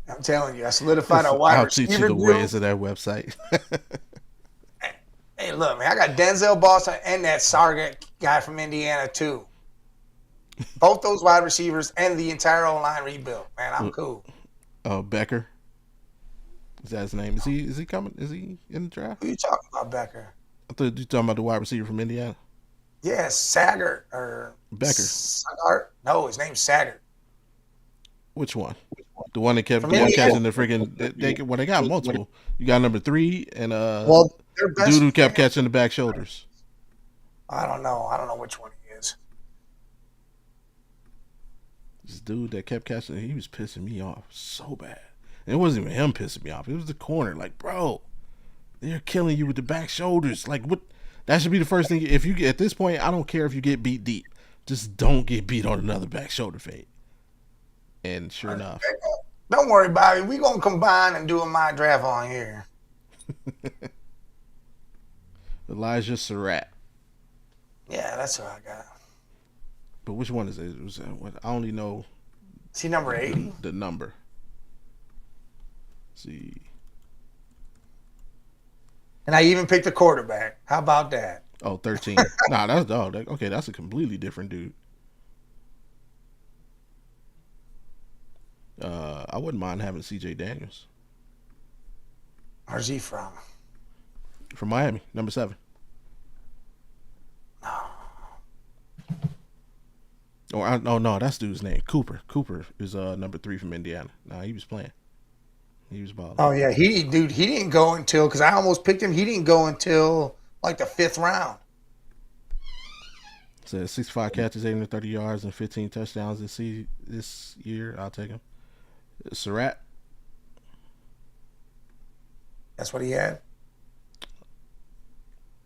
I'm telling you, I solidified a wide receiver. I'll teach you the ways of that website. Hey, look, man, I got Denzel Boston and that Sargent guy from Indiana, too. Both those wide receivers and the entire O-line rebuilt. Man, I'm cool. Becker? Is that his name? Is he coming? Is he in the draft? Who are you talking about, Becker? I thought you were talking about the wide receiver from Indiana. Yeah, Saggart or Becker. Saggart? No, his name's Saggart. Which one? The one that kept catching the freaking. They got multiple. You got number 3 and dude who kept catching the back shoulders. I don't know. I don't know which one he is. This dude that kept catching, he was pissing me off so bad. And it wasn't even him pissing me off. It was the corner. Like, bro, they're killing you with the back shoulders. Like, what? That should be the first thing. If you get at this point, I don't care if you get beat deep. Just don't get beat on another back shoulder fade. And sure enough, don't worry, Bobby. We're gonna combine and do a mock draft on here. Elijah Surratt. Yeah, that's what I got. But which one is it? I only know. Is he number 80? The number. Let's see. And I even picked a quarterback. How about that? Oh, 13. Nah, that's okay. That's a completely different dude. I wouldn't mind having C.J. Daniels. Where's he from? From Miami, number 7. No, that's dude's name. Cooper. Cooper is number 3 from Indiana. Nah, he was playing. He was balling. Oh yeah, he didn't go until, because I almost picked him. He didn't go until like the 5th round. So 65 catches, 830 yards, and 15 touchdowns this year. I'll take him. Surratt. That's what he had?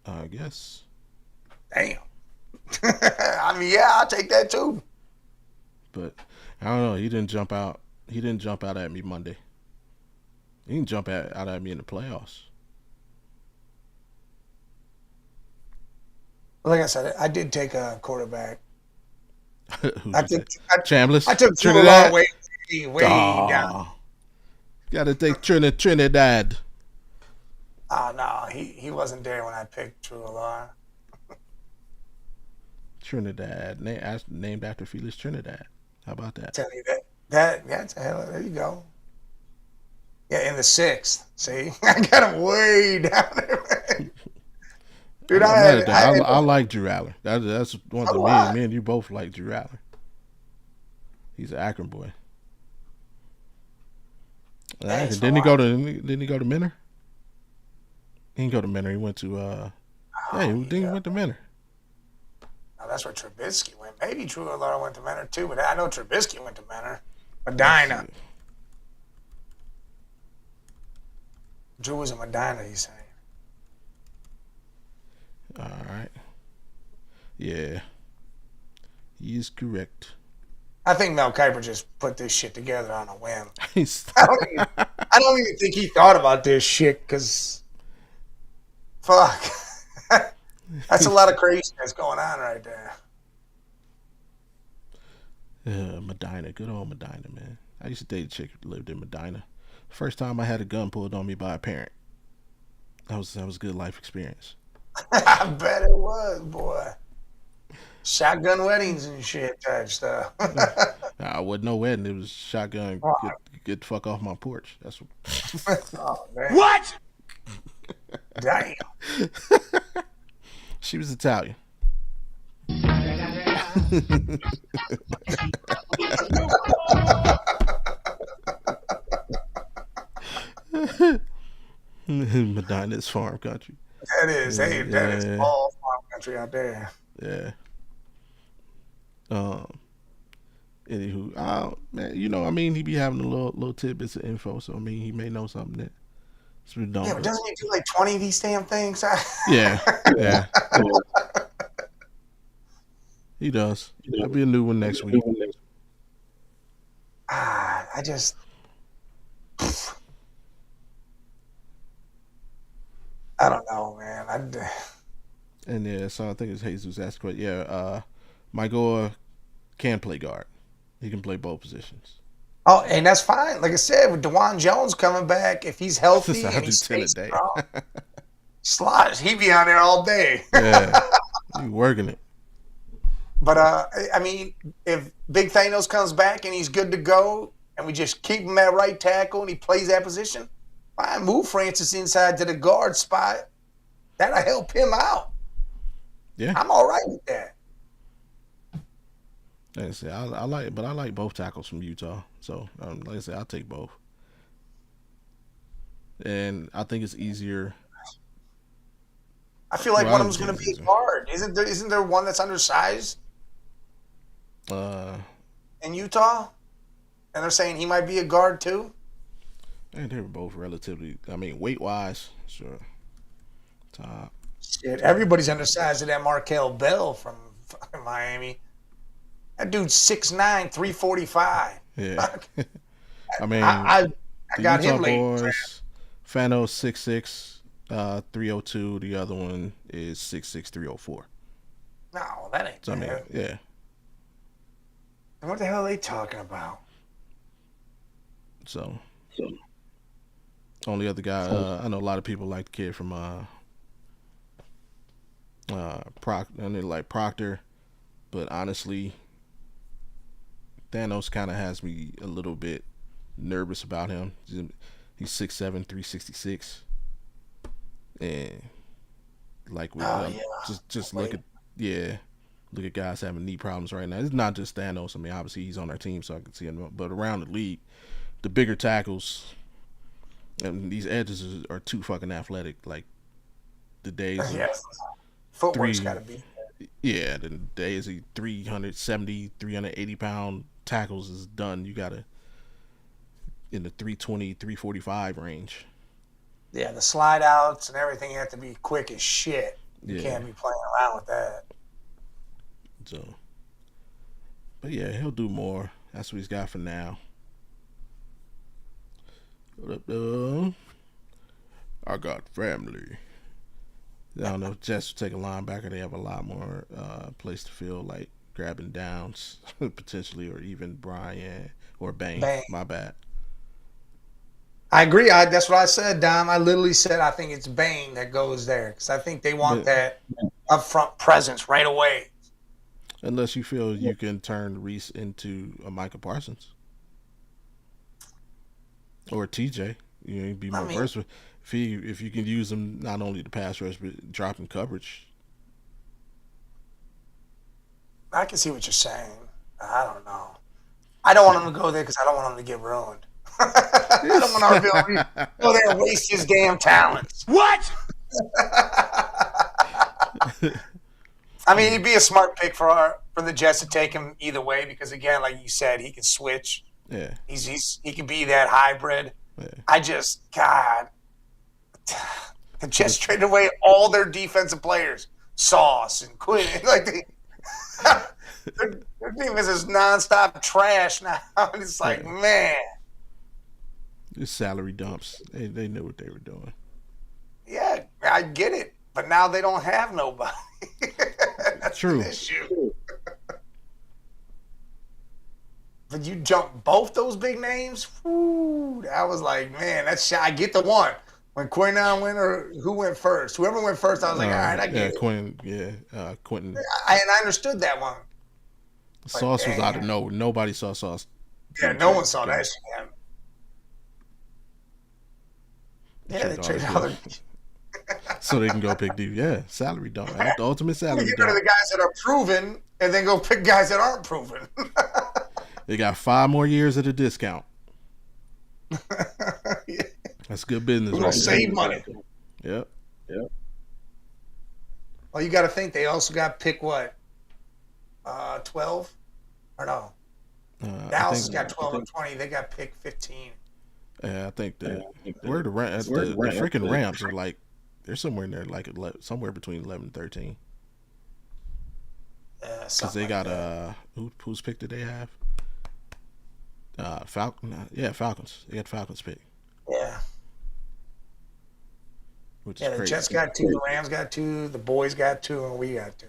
I guess. Damn. I mean, yeah, I'll take that too. But I don't know. He didn't jump out. He didn't jump out at me Monday. He didn't jump out at me in the playoffs. Like I said, I did take a quarterback. Chambliss. I took Trinidad. Way down. Got to take Trinidad. Oh no, he wasn't there when I picked True Alarm. Trinidad, named after Felix Trinidad. How about that? Tell you that's a hell. There you go. Yeah, in the 6th. See, I got him way down there. Dude, I like Drew Allen. That's one of the me and you both like Drew Allen. He's an Akron boy. Didn't he go to Menor? He didn't go to Menor. He went to he went to Menor. Oh, that's where Trubisky went. Maybe Drew Allar went to Menor too, but I know Trubisky went to Menor. Medina. Drew was a Medina, he's saying. All right. Yeah. He is correct. I think Mel Kiper just put this shit together on a whim. I don't even think he thought about this shit, because fuck. That's a lot of craziness going on right there. Medina. Good old Medina, man. I used to date a chick who lived in Medina. First time I had a gun pulled on me by a parent. That was a good life experience. I bet it was, boy. Shotgun weddings and shit type stuff. Nah, it wasn't no wedding. It was shotgun. Get the fuck off my porch. That's what. Oh, man. What? Damn. She was Italian. Medina is farm country. That is. Hey, that is all farm country out there. Yeah. Anywho, man, I mean, he be having a little tidbits of info, so I mean, he may know something that. Yeah, but doesn't he do like 20 of these damn things? Yeah. He does. There'll be a new one next week. I just. I don't know, man. And yeah, so I think it's Jesus asked, but yeah, Magoa can play guard. He can play both positions. Oh, and that's fine. Like I said, with DeJuan Jones coming back, if he's healthy and he's strong, slots, he be on there all day. Yeah, he working it. But I mean, if Big Thanos comes back and he's good to go, and we just keep him at right tackle and he plays that position, fine, move Francis inside to the guard spot. That'll help him out. Yeah, I'm all right with that. Like I said, I like both tackles from Utah. So, like I said, I'll take both. And I think it's easier. I feel like one of them's going to be a guard. Isn't there one that's undersized in Utah? And they're saying he might be a guard too? And they were both relatively, I mean, weight-wise, sure. Top. Shit, everybody's undersized to that Markel Bell from Miami. That dude's 6'9", 345. Yeah. I mean, I got Utah him late. boys, Fano's 6'6", 302. The other one is 6'6", 304. No, that ain't So, I mean, bad. yeah. And what the hell are they talking about? So, only other guy, I know a lot of people like the kid from Proctor, but honestly, Thanos kind of has me a little bit nervous about him. He's 6'7", 366, and like with, just look at guys having knee problems right now. It's not just Thanos. I mean, obviously he's on our team, so I can see him. But around the league, the bigger tackles and these edges are too fucking athletic. Like the days, footwork's got to be. Yeah, the days of 370, 380 pound tackles is done. You gotta in the 320, 345 range. Yeah, the slide outs and everything have to be quick as shit. You can't be playing around with that. So, but yeah, he'll do more. That's what he's got for now. What up, I got family. I don't know if Jets will take a linebacker. They have a lot more place to fill, like grabbing downs potentially, or even Brian or Bang. My bad. I agree. That's what I said, Dom. I literally said I think it's Bang that goes there because I think they want that upfront presence right away. Unless you feel you can turn Reese into a Micah Parsons or a TJ, you'd be more versatile. If you can use them not only the pass rush but dropping coverage. I can see what you're saying. I don't know. I don't want him to go there because I don't want him to get ruined. I don't want to go there and waste his damn talents. What? I mean, he'd be a smart pick for the Jets to take him either way because, again, like you said, he can switch. Yeah, he can be that hybrid. Yeah. God, the Jets traded away all their defensive players, Sauce and Quinn. Like their defense is nonstop trash now. And it's like, man, it's salary dumps. They knew what they were doing. Yeah, I get it, but now they don't have nobody. That's true. An issue. But you jump both those big names. Whoo, I was like, man, that's I get the one. When Quinton went or who went first? Whoever went first, I was like, all right, I get it. Quentin. I understood that one. Sauce was out of nowhere. Nobody saw Sauce. Yeah, no one saw that shit. Yeah, they traded all their... So they can go pick dude. Yeah, salary dump. The ultimate salary dump. Get rid of the guys that are proven and then go pick guys that aren't proven. They got 5 more years at a discount. Yeah. That's good business. Right? Save money. Yep. Well, you got to think they also got pick what? 12 or no? Dallas has got 12 and 20. They got pick 15. Yeah, I think that where the freaking Rams are like they're somewhere in there like somewhere between 11 and 13. Because they got whose pick did they have? Falcons. They got Falcons pick. Yeah. Which is the crazy. Jets got 2, the Rams got 2, the boys got 2, and we got 2.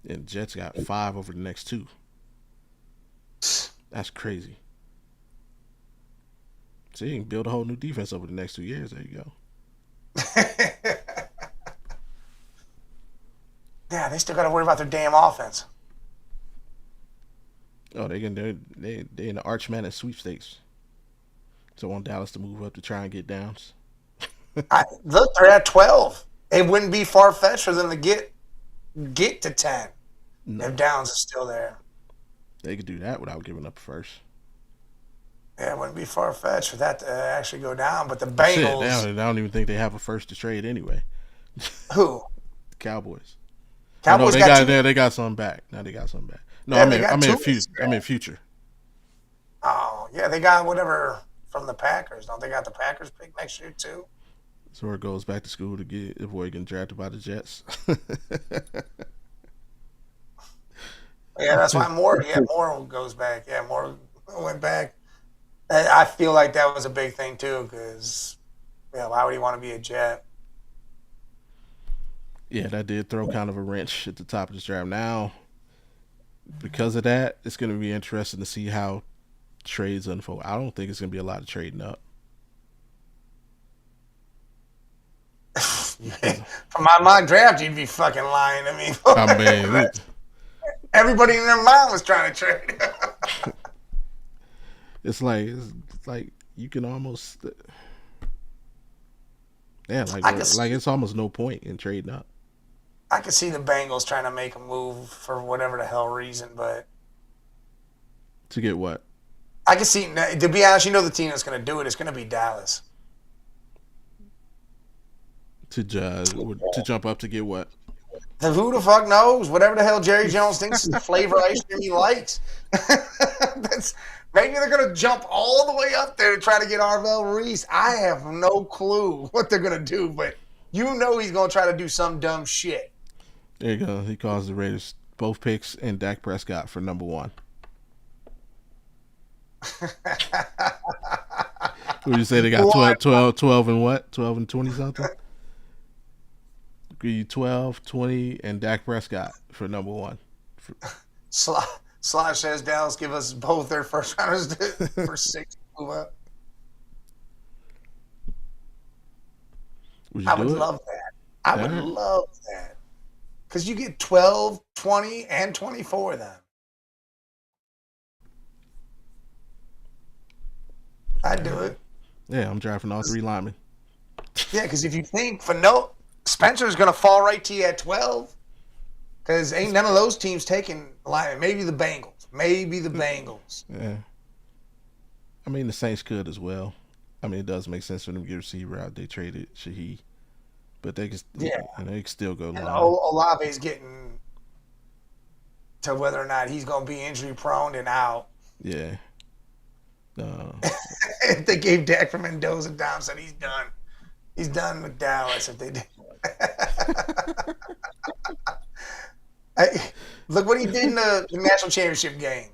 And Jets got 5 over the next 2. That's crazy. So you can build a whole new defense over the next 2 years. There you go. Yeah, they still got to worry about their damn offense. Oh, they in the Arch Madness sweepstakes. So want Dallas to move up to try and get downs. Look, they're at 12. It wouldn't be far fetched for them to get to 10. No. If Downs is still there. They could do that without giving up first. Yeah, it wouldn't be far fetched for that to actually go down. But the Shit, Bengals, I don't even think they have a first to trade anyway. who The Cowboys. Oh no, Cowboys got two. they got some back. Now they got some back. No, Yeah, they got two. I mean future. Oh, yeah, they got whatever from the Packers. Don't they got the Packers pick next year too? So it goes back to school to get avoid getting drafted by the Jets. Yeah, that's why Moore. Yeah, Moore goes back. Yeah, Moore went back. I feel like that was a big thing too, because yeah, why would he want to be a Jet? Yeah, that did throw kind of a wrench at the top of this draft. Now, because of that, it's going to be interesting to see how trades unfold. I don't think it's going to be a lot of trading up. For my mock draft, you'd be fucking lying to me. I mean, Everybody in their mind was trying to trade. it's like you can almost yeah, like it's almost no point in trading up. I could see the Bengals trying to make a move for whatever the hell reason, but To get what? I can see. To be honest, the team that's going to do it is going to be Dallas. To jump up to get what? Who the fuck knows? Whatever the hell Jerry Jones thinks is the flavor ice cream he likes. Maybe they're going to jump all the way up there to try to get Arvell Reese. I have no clue what they're going to do, but he's going to try to do some dumb shit. There you go. He calls the Raiders both picks and Dak Prescott for number one. Would you say they got 12 and what? 12 and 20 something? Give you 12, 20, and Dak Prescott for number one. Slash says Dallas give us both their first rounders for 6 move up. I would love that. I would love that. Because you get 12, 20, and 24 then. I'd do it. Yeah, I'm drafting all three linemen. Yeah, because if you think Spencer's going to fall right to you at 12. Because ain't none of those teams taking linemen. Maybe the Bengals. Yeah. I mean, the Saints could as well. I mean, it does make sense for them to get a receiver out. They traded Shaheed. But they can, they can still go line. And Olave's getting to whether or not he's going to be injury prone and out. Yeah. If they gave Dak for Mendoza down, said he's done. He's done with Dallas if they did. Look what he did in the national championship game.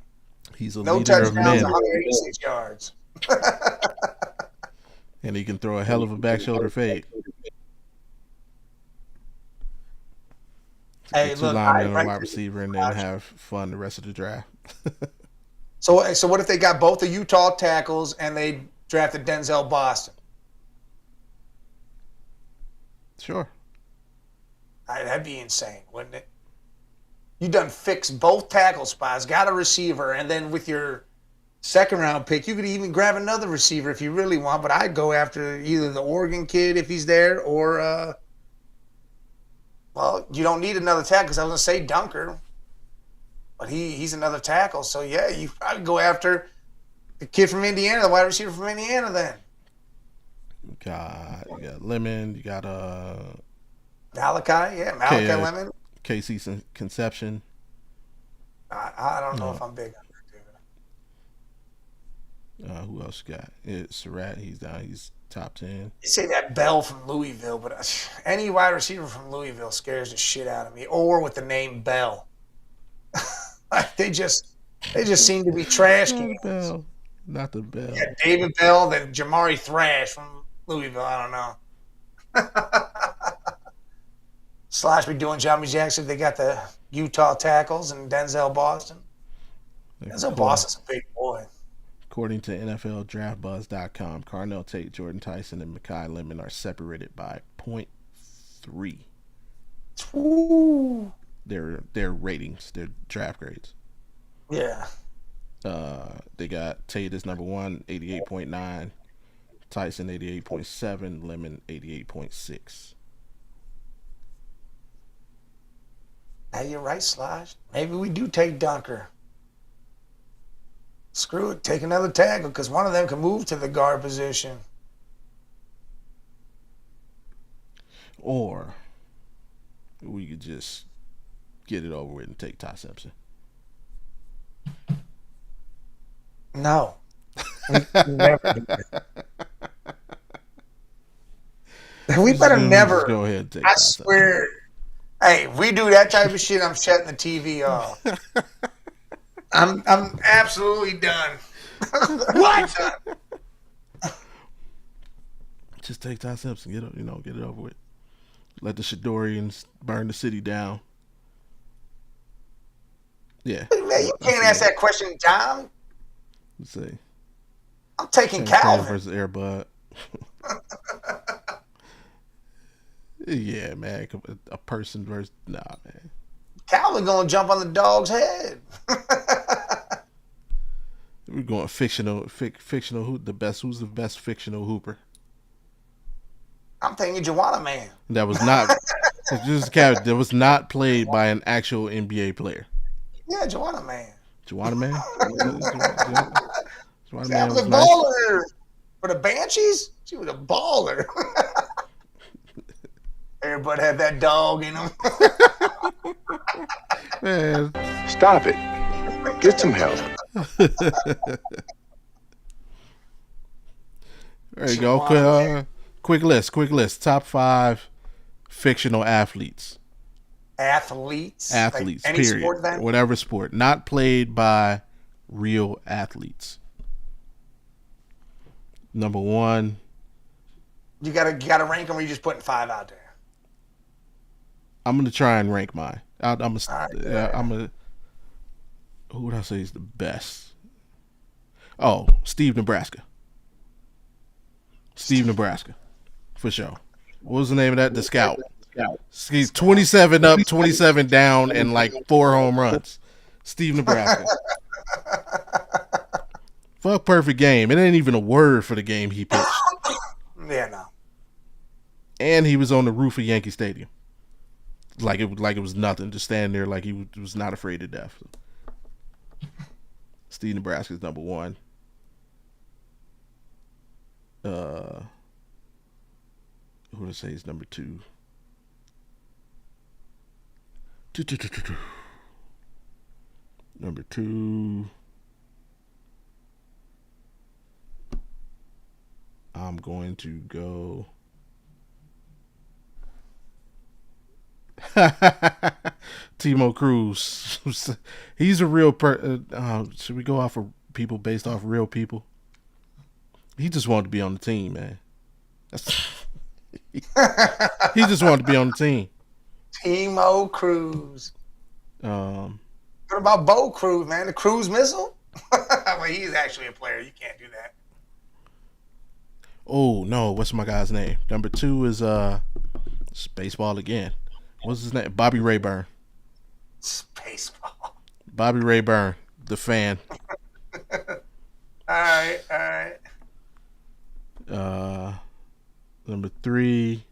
He's a no leader of men. 186 yards. And he can throw a hell of a back shoulder fade. Hey, two linemen and a wide receiver, and then have fun the rest of the draft. So what if they got both the Utah tackles and they drafted Denzel Boston? Sure. That'd be insane, wouldn't it? You done fixed both tackle spots, got a receiver, and then with your second round pick, you could even grab another receiver if you really want. But I'd go after either the Oregon kid if he's there, or well, you don't need another tackle because I was gonna say Dunker, but he's another tackle. So yeah, I'd go after the kid from Indiana, the wide receiver from Indiana. Then you got Lemon, you got Malachi Lemon. Casey Conception. I don't know if I'm big on that, dude. Who else you got? It's Surratt. He's down. He's top 10. You say that Bell from Louisville, but any wide receiver from Louisville scares the shit out of me. Or with the name Bell, they just seem to be trash cans. Bell, not the Bell. Yeah, David Bell, then Jamari Thrash from Louisville. I don't know. Slash be doing Johnny Jackson. They got the Utah tackles and Denzel Boston. Denzel Boston's a big boy. According to NFLDraftBuzz.com, Carnell Tate, Jordan Tyson, and Mekhi Lemon are separated by 0.3. Ooh. Their ratings, their draft grades. Yeah. They got Tate as number 1, 88.9. Tyson 88.7. Lemon 88.6. Hey, you're right, Slash. Maybe we do take Dunker. Screw it. Take another tackle because one of them can move to the guard position. Or we could just get it over with and take Ty Simpson. No. We never do that. We better never. Just go ahead and take I swear. Hey, if we do that type of shit, I'm shutting the TV off. I'm absolutely done. What? Just take Ty Simpson. Get it over with. Let the Shadorians burn the city down. Yeah. Man, you can't ask that question, John. Let's see. I'm taking Calvin versus Airbud. Yeah, man. A person versus man. Calvin gonna jump on the dog's head. We're going fictional. Who's the best fictional hooper? I'm thinking Juwanna Mann. That was not. That was not played by an actual NBA player. Yeah, Juwanna Mann. Juwanna Mann. Juwanna Mann was a baller for the Banshees. She was a baller. Everybody had that dog in them. Man, stop it. Get some help. There you go. Quick list. Top 5 fictional athletes. Athletes. Like any period. Sport then? Whatever sport. Not played by real athletes. Number 1. You gotta rank them, or you just putting 5 out there? I'm gonna try and rank mine. Who would I say is the best? Oh, Steve Nebraska. For sure. What was the name of that? The Scout. He's 27 up, 27 down, and like 4 home runs. Steve Nebraska. Fuck perfect game. It ain't even a word for the game he pitched. Yeah, no. And he was on the roof of Yankee Stadium. Like it was nothing. Just standing there like he was not afraid of death. Steve Nebraska's number 1. Who would I say is number 2? Number 2. I'm going to go. Timo Cruz. He's a real should we go off of people based off real people? He just wanted to be on the team, man. He just wanted to be on the team. Timo Cruz. What about Bo Cruz, man? The Cruz missile? Well, he's actually a player. You can't do that. Oh no, what's my guy's name? Number 2 is baseball again. What's his name? Bobby Rayburn. Baseball. Bobby Rayburn, the fan. All right. Number 3.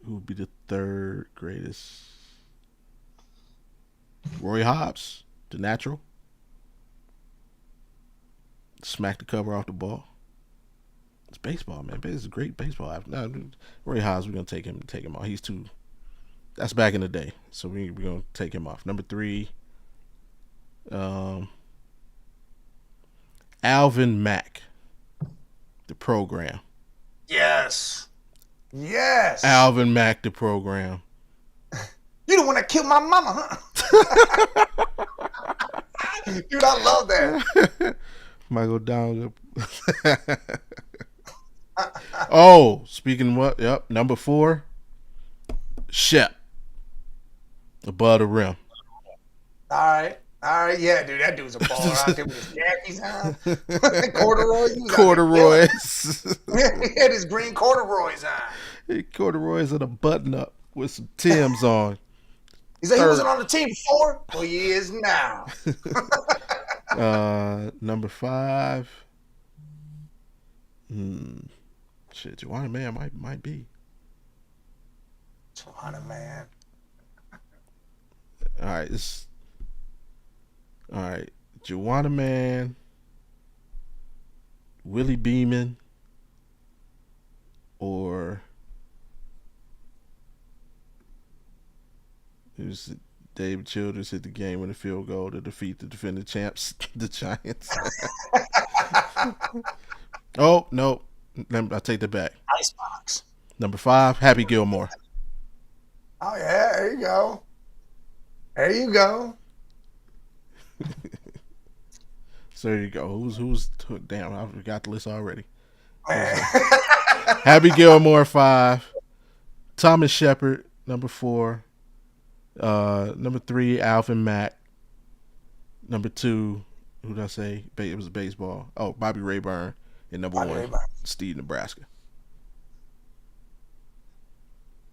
Who would be the 3rd greatest? Roy Hobbs, the natural. Smack the cover off the ball. It's baseball, man. It's a great baseball. No, Roy Hobbs, we're gonna take him off. He's too. That's back in the day, so we're gonna take him off. Number 3. Alvin Mack, the program. Yes. Alvin Mack, the program. You the one that killed my mama, huh? Dude, I love that. Michael Down. Oh, speaking of what? Yep, number 4. Shep. Above the rim. All right, yeah, dude, that dude's a baller out there with his khakis on. Corduroys. He had his green corduroys on. Corduroys and a button up with some Timbs on. He said he wasn't on the team before? Well, he is now. Number 5. Shit, Juwanna Mann might be. Juwanna Mann. All right, all right. Juwanna Man, Willie Beeman, or it was David Childers hit the game with a field goal to defeat the defending champs, the Giants. Oh no, I take that back. Icebox. Number 5, Happy Gilmore. Oh yeah, there you go. There you go. So there you go. Who's damn? I forgot the list already. Man. Happy Gilmore 5, Thomas Shepard number 4, number 3 Alvin Mack, number 2 who did I say? It was baseball. Oh, Bobby Rayburn, and number 1 Steve Nebraska.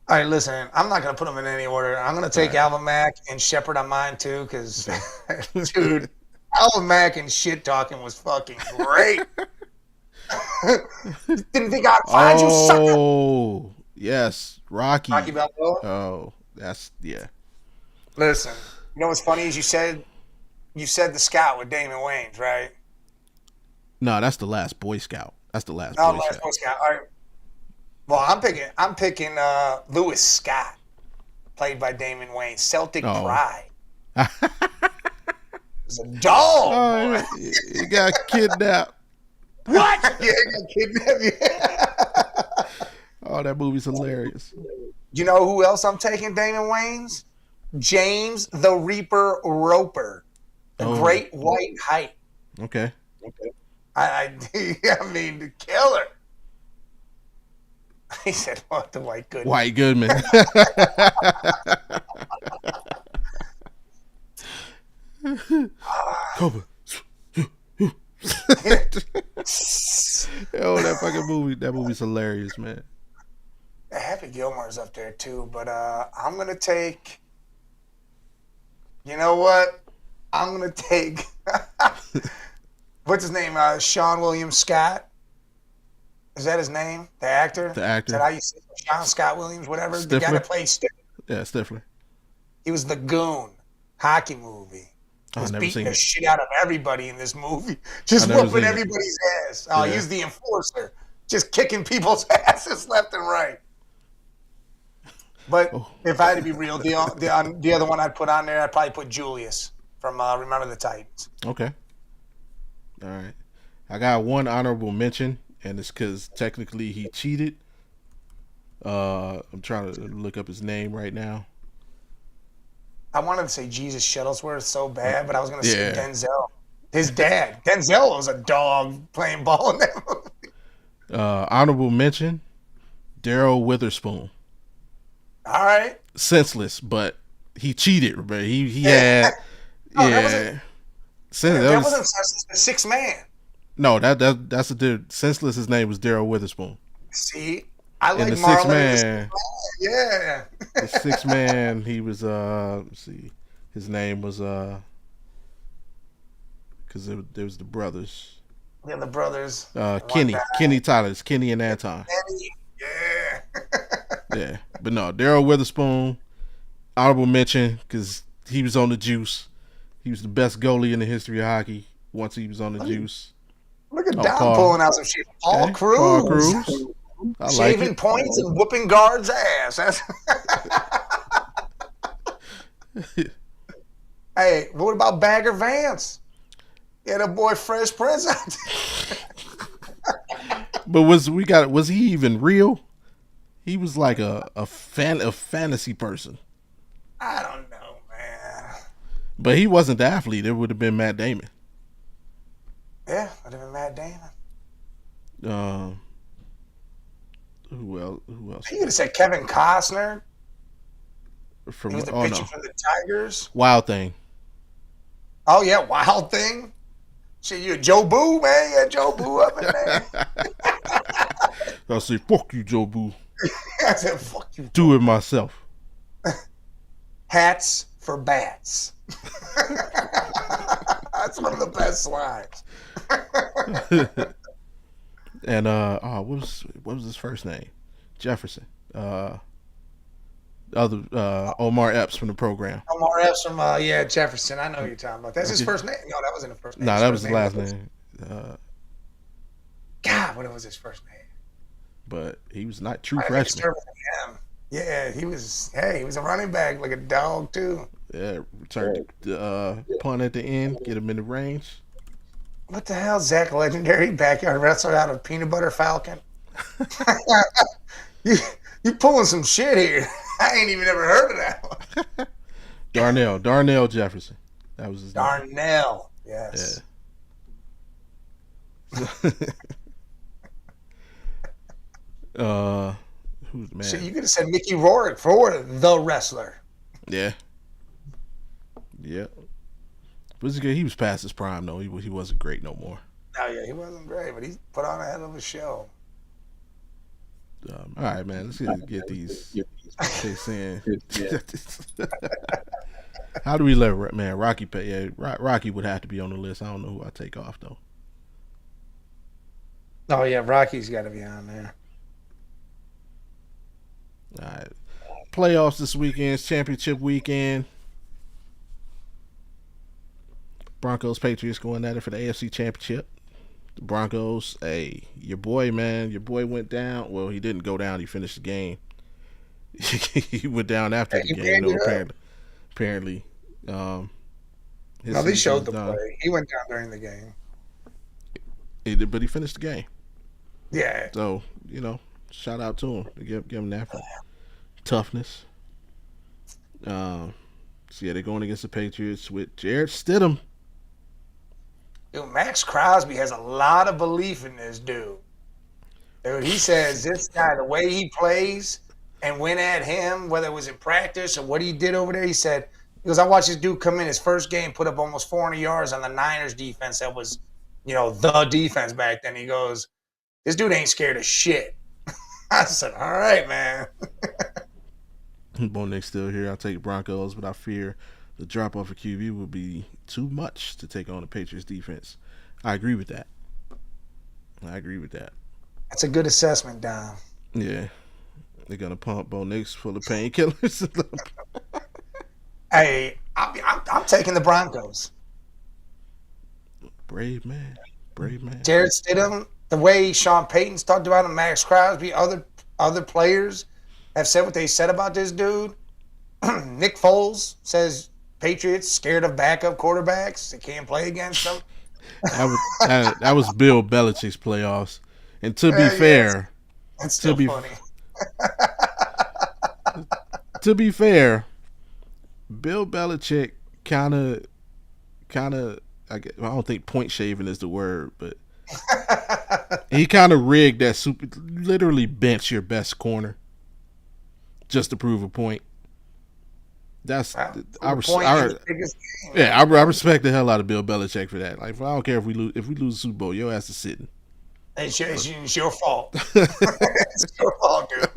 All right, listen, I'm not going to put them in any order. I'm going to take Alvin Mack and Shepard on mine, too, because, dude, Alvin Mack and shit talking was fucking great. Didn't think I'd find you, sucker. Oh, yes. Rocky Balboa? Oh, that's, yeah. Listen, you know what's funny is you said the Scout with Damon Wayans, right? No, that's the Last Boy Scout. That's the Last Boy Scout. All right. Well, I'm picking Lewis Scott, played by Damon Wayans. Celtic Pride. It's a dog. Oh, he got kidnapped. What? Yeah, he got kidnapped. Yeah. Oh, that movie's hilarious. You know who else I'm taking? Damon Wayans, James the Reaper Roper, the Great White Height. Okay. I mean, the killer. He said, "What the White Goodman?" White Goodman. Cobra. Oh, that fucking movie. That movie's hilarious, man. Happy Gilmore's up there too, but I'm gonna take. You know what? I'm gonna take. What's his name? Sean William Scott. Is that his name? The actor? The actor. Is that how you say it? Sean Scott Williams, whatever? Stifler? The guy that played Stifler. Yeah, Stifler. He was the Goon hockey movie. He was beating the shit out of everybody in this movie. Just whooping everybody's ass. Oh, he was the enforcer. Just kicking people's asses left and right. But if I had to be real, the other one I'd put on there, I'd probably put Julius from Remember the Titans. Okay. All right. I got one honorable mention, and it's because technically he cheated. I'm trying to look up his name right now. I wanted to say Jesus Shuttlesworth so bad, but I was going to say Denzel. His dad. Denzel was a dog playing ball in that movie. Honorable mention, Daryl Witherspoon. All right. Senseless, but he cheated. But he had that wasn't Senseless. The Sixth Man. No, that's a dude. Senseless. His name was Daryl Witherspoon. See, I like the Marlon. Sixth Man. Yeah. The Sixth Man. He was let's see, his name was because there was the brothers. Yeah, the brothers. Kenny Tyler. It's Kenny and Anton. Kenny. Yeah. Yeah, but no, Daryl Witherspoon, honorable mention because he was on the juice. He was the best goalie in the history of hockey once he was on the juice. Look at Don pulling out some shit. Paul Cruz. Shaving points and whooping guards' ass. Hey, what about Bagger Vance? Yeah, that boy Fresh Prince. But was he even real? He was like a fantasy person. I don't know, man. But he wasn't the athlete. It would have been Matt Damon. Yeah, would have been Matt Damon. Who else? You could have said Kevin Costner. He was the pitcher for the Tigers. Wild Thing. Oh yeah, Wild Thing. Shit, you a Joe Boo, man? You had Joe Boo up in there. I say, fuck you, Joe Boo. I said, fuck you. Do it myself. Hats for bats. That's one of the best lines. And what was his first name? Jefferson. Other Omar Epps from the program. Omar Epps from Jefferson. I know who you're talking about. That's his first name. No, that wasn't the first name. No, His that first was his name last name. God, what was his first name? But he was not true I think freshman. started with him. Yeah, he was. Hey, he was a running back, like a dog too. Yeah, returned the punt at the end, get him in the range. What the hell, Zach Legendary backyard wrestler out of Peanut Butter Falcon? you pulling some shit here. I ain't even ever heard of that one. Darnell Jefferson. That was his name. Darnell, yes. Yeah. Who's man? Shit, you could have said Mickey Rourke for the wrestler. Yeah. Yeah. But he was past his prime though. He wasn't great no more. Oh yeah, he wasn't great, but he put on a hell of a show. All right, man. Let's get these picks in. How do we let man Rocky pay? Yeah, Rocky would have to be on the list. I don't know who I take off though. Oh yeah, Rocky's got to be on there. All right. Playoffs this weekend. Championship weekend. Broncos Patriots going at it for the AFC Championship. The Broncos, hey, your boy went down. Well, he didn't go down. He finished the game. He went down after the game. No, apparently. No, they showed the play. He went down during the game. But he finished the game. Yeah. So, shout out to him. Give him that for toughness. So, yeah, they're going against the Patriots with Jarrett Stidham. Dude, Max Crosby has a lot of belief in this dude. He says this guy, the way he plays and went at him, whether it was in practice or what he did over there, he goes, I watched this dude come in his first game, put up almost 400 yards on the Niners defense that was, the defense back then. He goes, this dude ain't scared of shit. I said, all right, man. Bo Nick's still here. I'll take Broncos, but I fear the drop off of QB will be too much to take on the Patriots defense. I agree with that. That's a good assessment, Dom. Yeah. They're going to pump Bo Nick's full of painkillers. Hey, I'm taking the Broncos. Brave man. Jarrett Stidham, the way Sean Payton's talked about him, Max Crosby, other players have said what they said about this dude. Nick Foles says Patriots scared of backup quarterbacks. They can't play against them. That was Bill Belichick's playoffs. And to be fair, that's still funny. To be fair, Bill Belichick kind of I don't think point shaving is the word, but he kind of rigged that literally bench your best corner just to prove a point. I respect the hell out of Bill Belichick for that. Like, I don't care if we lose the Super Bowl, your ass is sitting. It's your fault. It's your fault, dude.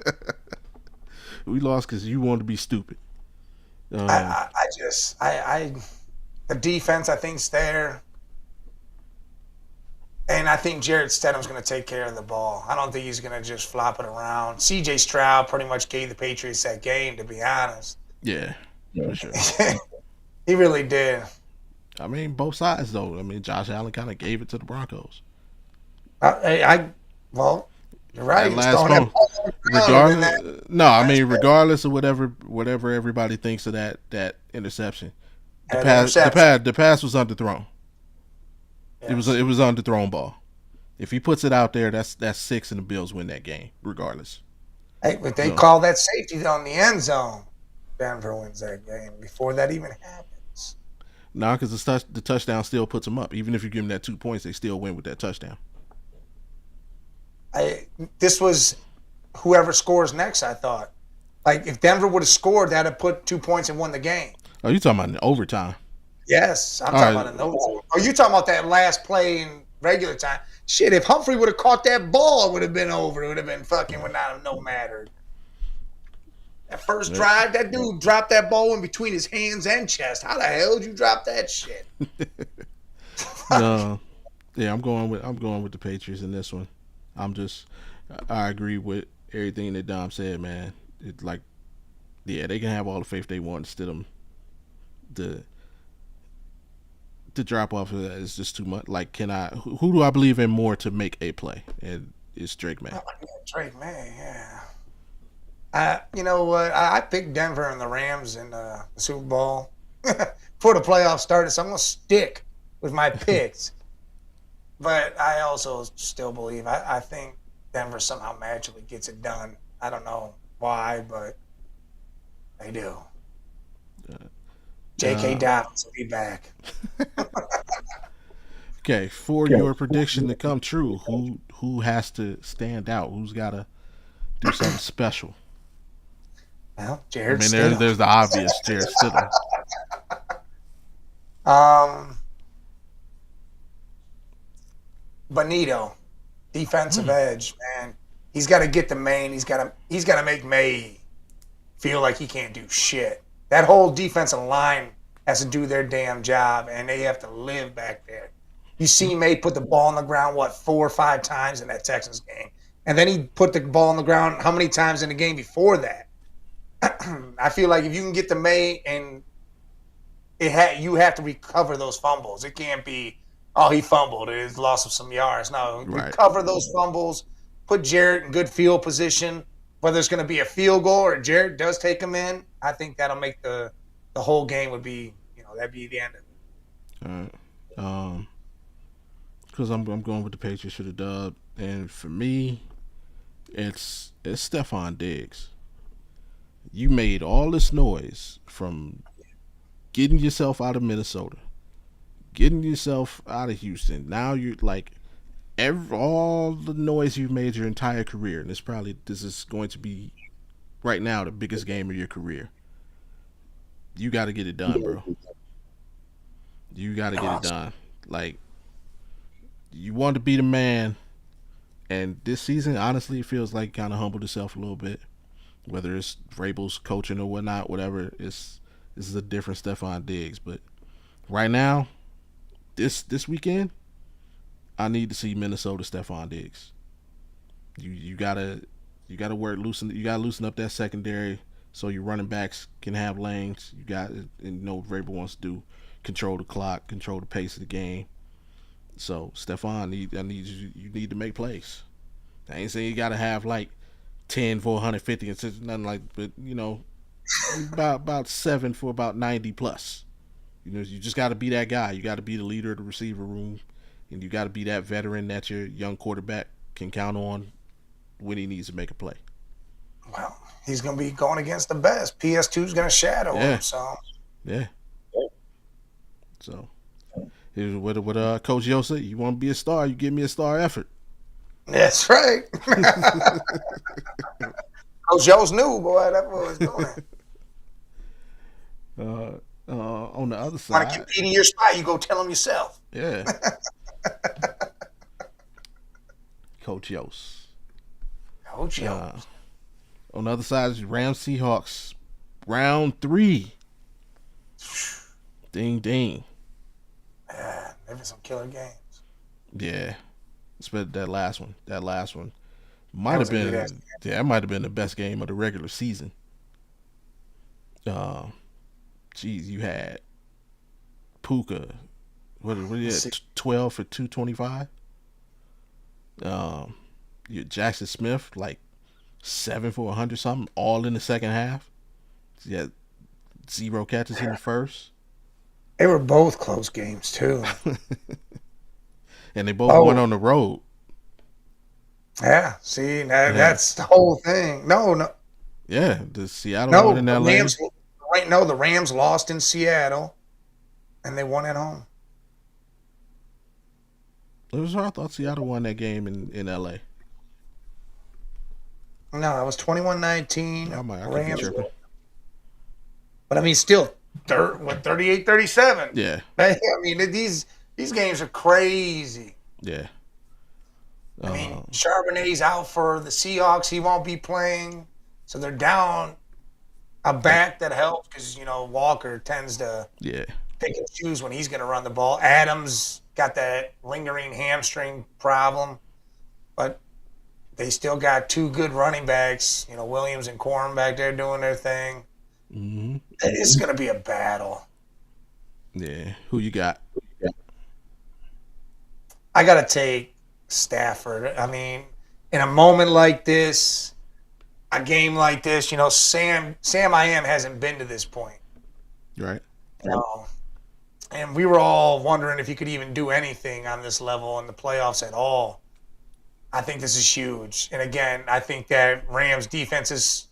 We lost because you wanted to be stupid. The defense I think's there, and I think Jarrett Stidham's going to take care of the ball. I don't think he's going to just flop it around. C.J. Stroud pretty much gave the Patriots that game, to be honest. Yeah. For sure. He really did. I mean, both sides though. I mean, Josh Allen kind of gave it to the Broncos. Well, you're right. Regardless of whatever everybody thinks of that interception, the pass was underthrown. Yes. It was underthrown ball. If he puts it out there, that's 6, and the Bills win that game, regardless. Hey, but they call that safety on the end zone. Denver wins that game before that even happens. Nah, because the touchdown still puts them up. Even if you give them that 2 points, they still win with that touchdown. This was whoever scores next, I thought. Like, if Denver would have scored, that would have put 2 points and won the game. Oh, you talking about in overtime? Yes, I'm talking about in overtime. Oh, you talking about that last play in regular time? Shit, if Humphrey would have caught that ball, it would have been over. It would have been fucking would not have no mattered. That first drive, that dude dropped that ball in between his hands and chest. How the hell did you drop that shit? No, yeah, I'm going with the Patriots in this one. I agree with everything that Dom said, man. It's like Yeah, they can have all the faith they want. Instead, the the drop off of that is just too much. Like, who do I believe in more to make a play? And it's Drake May. Oh, yeah, Drake May, yeah. You know what? I picked Denver and the Rams in the Super Bowl before the playoffs started, so I'm going to stick with my picks. But I also still believe, I think Denver somehow magically gets it done. I don't know why, but they do. J.K. Dobbins will be back. Okay, for your prediction to come true, who has to stand out? Who's got to do something special? Well, Jared Stidham. There's the obvious Jared Stidham. Bonito, defensive edge, man. He's got to get to Maine. He's got to make May feel like he can't do shit. That whole defensive line has to do their damn job, and they have to live back there. You see May put the ball on the ground, 4 or 5 times in that Texans game. And then he put the ball on the ground how many times in the game before that? I feel like if you can get to May and you have to recover those fumbles. It can't be, he fumbled. It's loss of some yards. No, right. Recover those fumbles. Put Jarrett in good field position. Whether it's going to be a field goal or Jarrett does take him in, I think that'll make the whole game would be, that'd be the end of it. All right. Because I'm going with the Patriots for the dub. And for me, it's Stephon Diggs. You made all this noise from getting yourself out of Minnesota, getting yourself out of Houston. Now you're like all the noise you've made your entire career, and this is going to be right now the biggest game of your career. You got to get it done, bro. You got to get it done. Like, you want to be the man, and this season, honestly, it feels like kind of humbled himself a little bit. Whether it's Vrabel's coaching or whatnot, whatever, this is a different Stephon Diggs. But right now, this weekend, I need to see Minnesota Stephon Diggs. You gotta loosen up that secondary so your running backs can have lanes. Vrabel wants to do control the clock, control the pace of the game. So Stephon, you need to make plays. I ain't saying you gotta have like 10 for 150 and nothing like, but about 7 for about 90 plus. You just got to be that guy. You got to be the leader of the receiver room, and you got to be that veteran that your young quarterback can count on when he needs to make a play. Well, he's going to be going against the best. PS2's going to shadow him. So yeah. So here's what Coach Yo said. You want to be a star? You give me a star effort. That's right. Coach Yo's new, boy. That boy was doing it. On the other side, want to compete in your spot, you go tell him yourself. Yeah. Coach Yos. Coach Yos. On the other side is Rams Seahawks, round 3. Ding ding. Yeah, maybe some killer games. Yeah. Especially that last one. That might have been the best game of the regular season. You had Puka. What is it? 12 for 225. You had Jackson Smith like 7 for 100 something, all in the second half. You had 0 catches in the first. They were both close games too. And they both went on the road. Yeah, see, that's the whole thing. No. Yeah, the Seattle won in LA. The Rams lost in Seattle, and they won at home. I thought Seattle won that game in LA. No, it was 21-19. I could be tripping. But I mean, still, 38-37. Yeah. I mean, these games are crazy. Yeah. I mean, Charbonnet's out for the Seahawks. He won't be playing. So they're down a back that helps because, Walker tends to pick and choose when he's going to run the ball. Adams got that lingering hamstring problem. But they still got 2 good running backs, Williams and Corum back there doing their thing. Mm-hmm. It's going to be a battle. Yeah. Who you got? I got to take Stafford. I mean, in a moment like this, a game like this, Sam I am hasn't been to this point. Right. No. And we were all wondering if he could even do anything on this level in the playoffs at all. I think this is huge. And again, I think that Rams defense is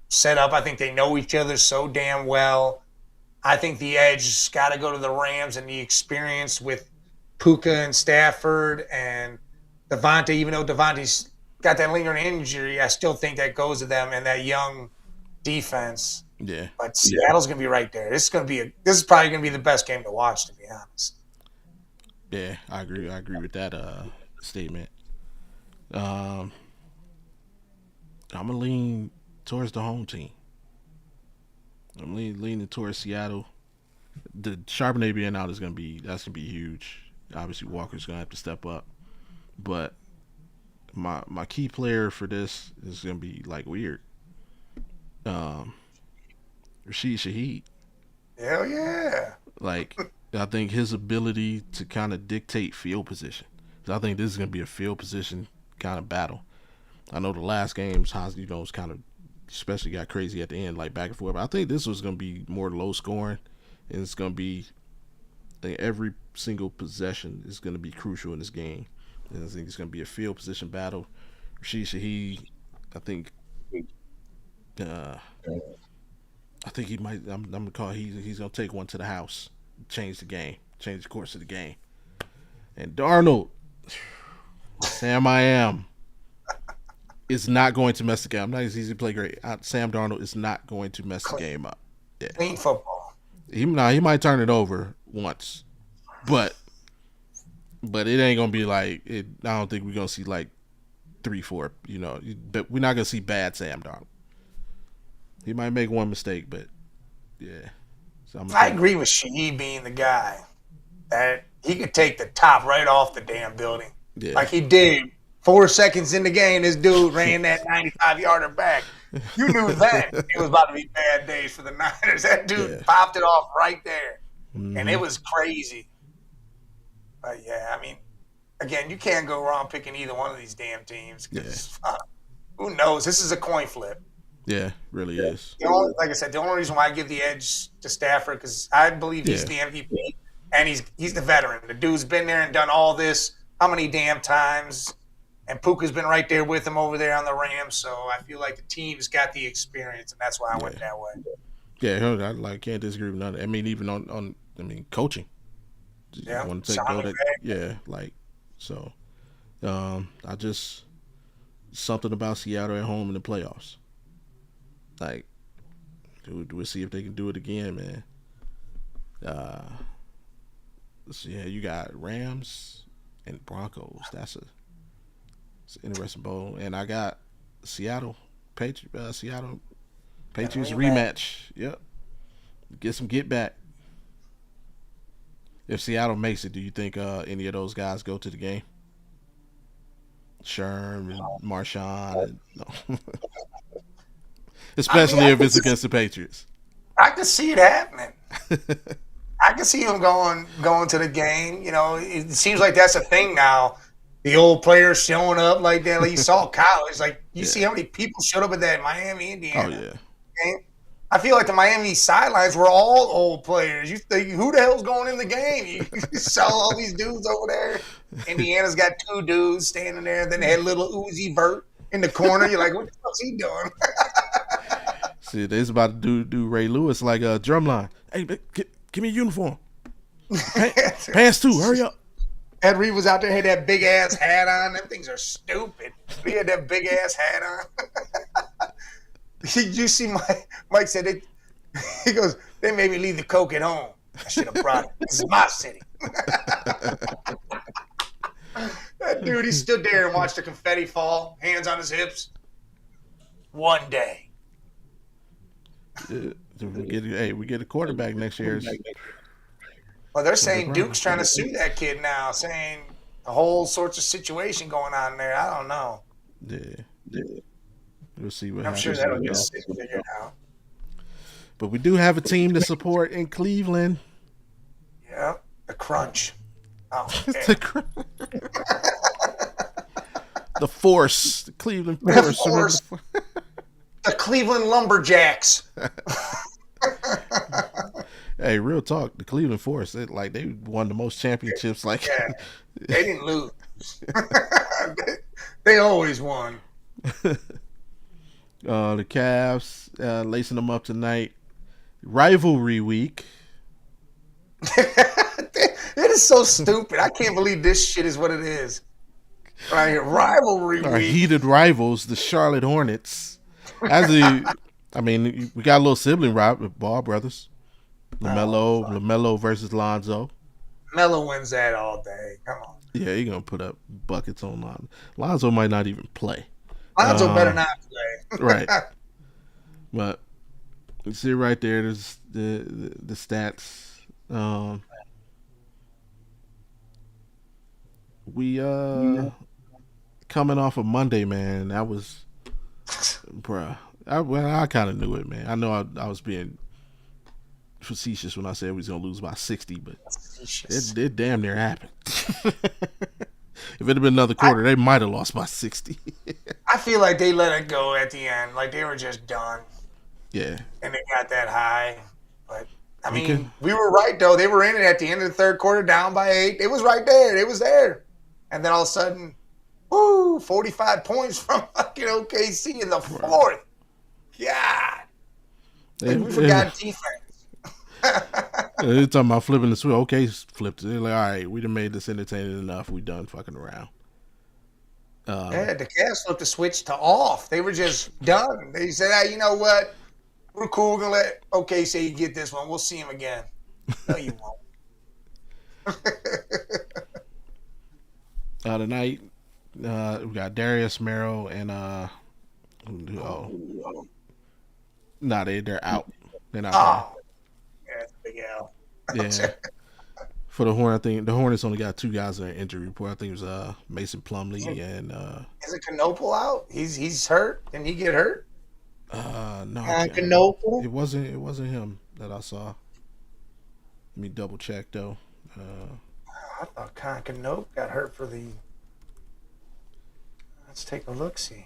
set up. I think they know each other so damn well. I think the edge got to go to the Rams and the experience with Puka and Stafford and Devontae. Even though Devontae's got that lingering injury, I still think that goes to them and that young defense. Yeah. But Seattle's going to be right there. This is probably going to be the best game to watch, to be honest. Yeah, I agree. I agree with that statement. I'm gonna lean towards the home team. I'm leaning towards Seattle. The Charbonnet being out is that's gonna be huge. Obviously, Walker's gonna have to step up, but my key player for this is gonna be like weird. Um, Rashid Shaheed. Hell yeah! Like I think his ability to kind of dictate field position. 'Cause I think this is gonna be a field position kind of battle. I know the last games, was kind of, especially got crazy at the end, like back and forth. But I think this was going to be more low scoring, and it's going to be, I think every single possession is going to be crucial in this game. And I think it's going to be a field position battle. Rashid Shaheed, I think, I think he might. I'm gonna call. He's going to take one to the house, change the game, change the course of the game. And Darnold, Sam, I am. Is not going to mess the game. I'm not as easy to play great. Sam Darnold is not going to mess the game up. Yeah. Clean football. He might turn it over once, but it ain't gonna be like it. I don't think we're gonna see like 3-4. But we're not gonna see bad Sam Darnold. He might make one mistake, but yeah. So I agree with Shaheed being the guy that he could take the top right off the damn building, like he did. 4 seconds in the game, this dude ran that 95-yarder back. You knew then it was about to be bad days for the Niners. That dude popped it off right there, and it was crazy. But, yeah, I mean, again, you can't go wrong picking either one of these damn teams. Who knows? This is a coin flip. Yeah, really is. Like I said, the only reason why I give the edge to Stafford because I believe he's the MVP, and he's the veteran. The dude's been there and done all this how many damn times. And Puka's been right there with him over there on the Rams, so I feel like the team's got the experience, and that's why I went that way. Yeah, I can't disagree with none. I mean, even on coaching. Yeah, want to go that, yeah, like so. I just something about Seattle at home in the playoffs. Like, we'll see if they can do it again, man. So yeah, you got Rams and Broncos. That's an interesting bowl, and I got Seattle Patriots rematch. Yep, get some get back. If Seattle makes it, do you think any of those guys go to the game? Sherm and Marshawn, no. Especially if it's against the Patriots. I can see it happening. I can see him going to the game. It seems like that's a thing now. The old players showing up like that. Like you saw college. Like you see how many people showed up at that Miami, Indiana. Oh, yeah. Game. I feel like the Miami sidelines were all old players. You think, who the hell's going in the game? You saw all these dudes over there. Indiana's got 2 dudes standing there. Then they had little Uzi Vert in the corner. You're like, what the fuck's he doing? See, they's about to do Ray Lewis like a drumline. Hey, give me a uniform. Pants too. Hurry up. Ed Reed was out there, had that big ass hat on. Them things are stupid. He had that big ass hat on. You see, Mike said it. He goes, they made me leave the Coke at home. I should have brought it. This is my city. That dude, he stood there and watched the confetti fall, hands on his hips. One day. We get a quarterback next year. Well, they're saying Duke's trying to sue that kid now, saying a whole sorts of situation going on there. I don't know. Yeah. We'll see what I'm happens. sure that'll get figured out. But we do have a team to support in Cleveland. Yeah, the Crunch. Oh, the Force, the Cleveland Force. The Cleveland Lumberjacks. Hey, real talk. The Cleveland Force, they won the most championships. Like, yeah, they didn't lose. they always won. The Cavs lacing them up tonight. Rivalry week. It is so stupid. I can't believe this shit is what it is. Right here, rivalry Our week. heated rivals, the Charlotte Hornets. We got a little sibling rival, Ball brothers. LaMelo versus Lonzo. Melo wins that all day. Come on. Yeah, you're gonna put up buckets on Lonzo. Lonzo might not even play. Lonzo better not play. Right. But you see right there, there's the stats. We coming off of Monday, man. That was, bruh. I kind of knew it, man. I know I was being facetious when I said we was gonna lose by 60, but it damn near happened. If it had been another quarter, they might have lost by 60. I feel like they let it go at the end, like they were just done. Yeah. And they got that high, but I mean, we were right though. They were in it at the end of the third quarter, down by 8. It was right there. It was there, and then all of a sudden, 45 points from fucking OKC in the fourth. God, we forgot defense. They're talking about flipping the switch. Okay, flipped it. They're like, all right, we done made this entertaining enough. We done fucking around. Yeah, the Cavs flipped the switch to off. They were just done. They said, hey, you know what? We're cool. We're going to let OKC get this one. We'll see him again. No, you won't. Tonight, we got Darius, Merrill, and they're out. They're not. Oh, yeah, that's a big L. Yeah. For the Hornets, I think the Hornets only got 2 guys on their injury report. I think it was Mason Plumlee and. Is it Knoepel out? He's hurt. Didn't he get hurt? No. Knoepel? It wasn't him that I saw. Let me double check though. I thought Knoepel got hurt for the. Let's take a look. See.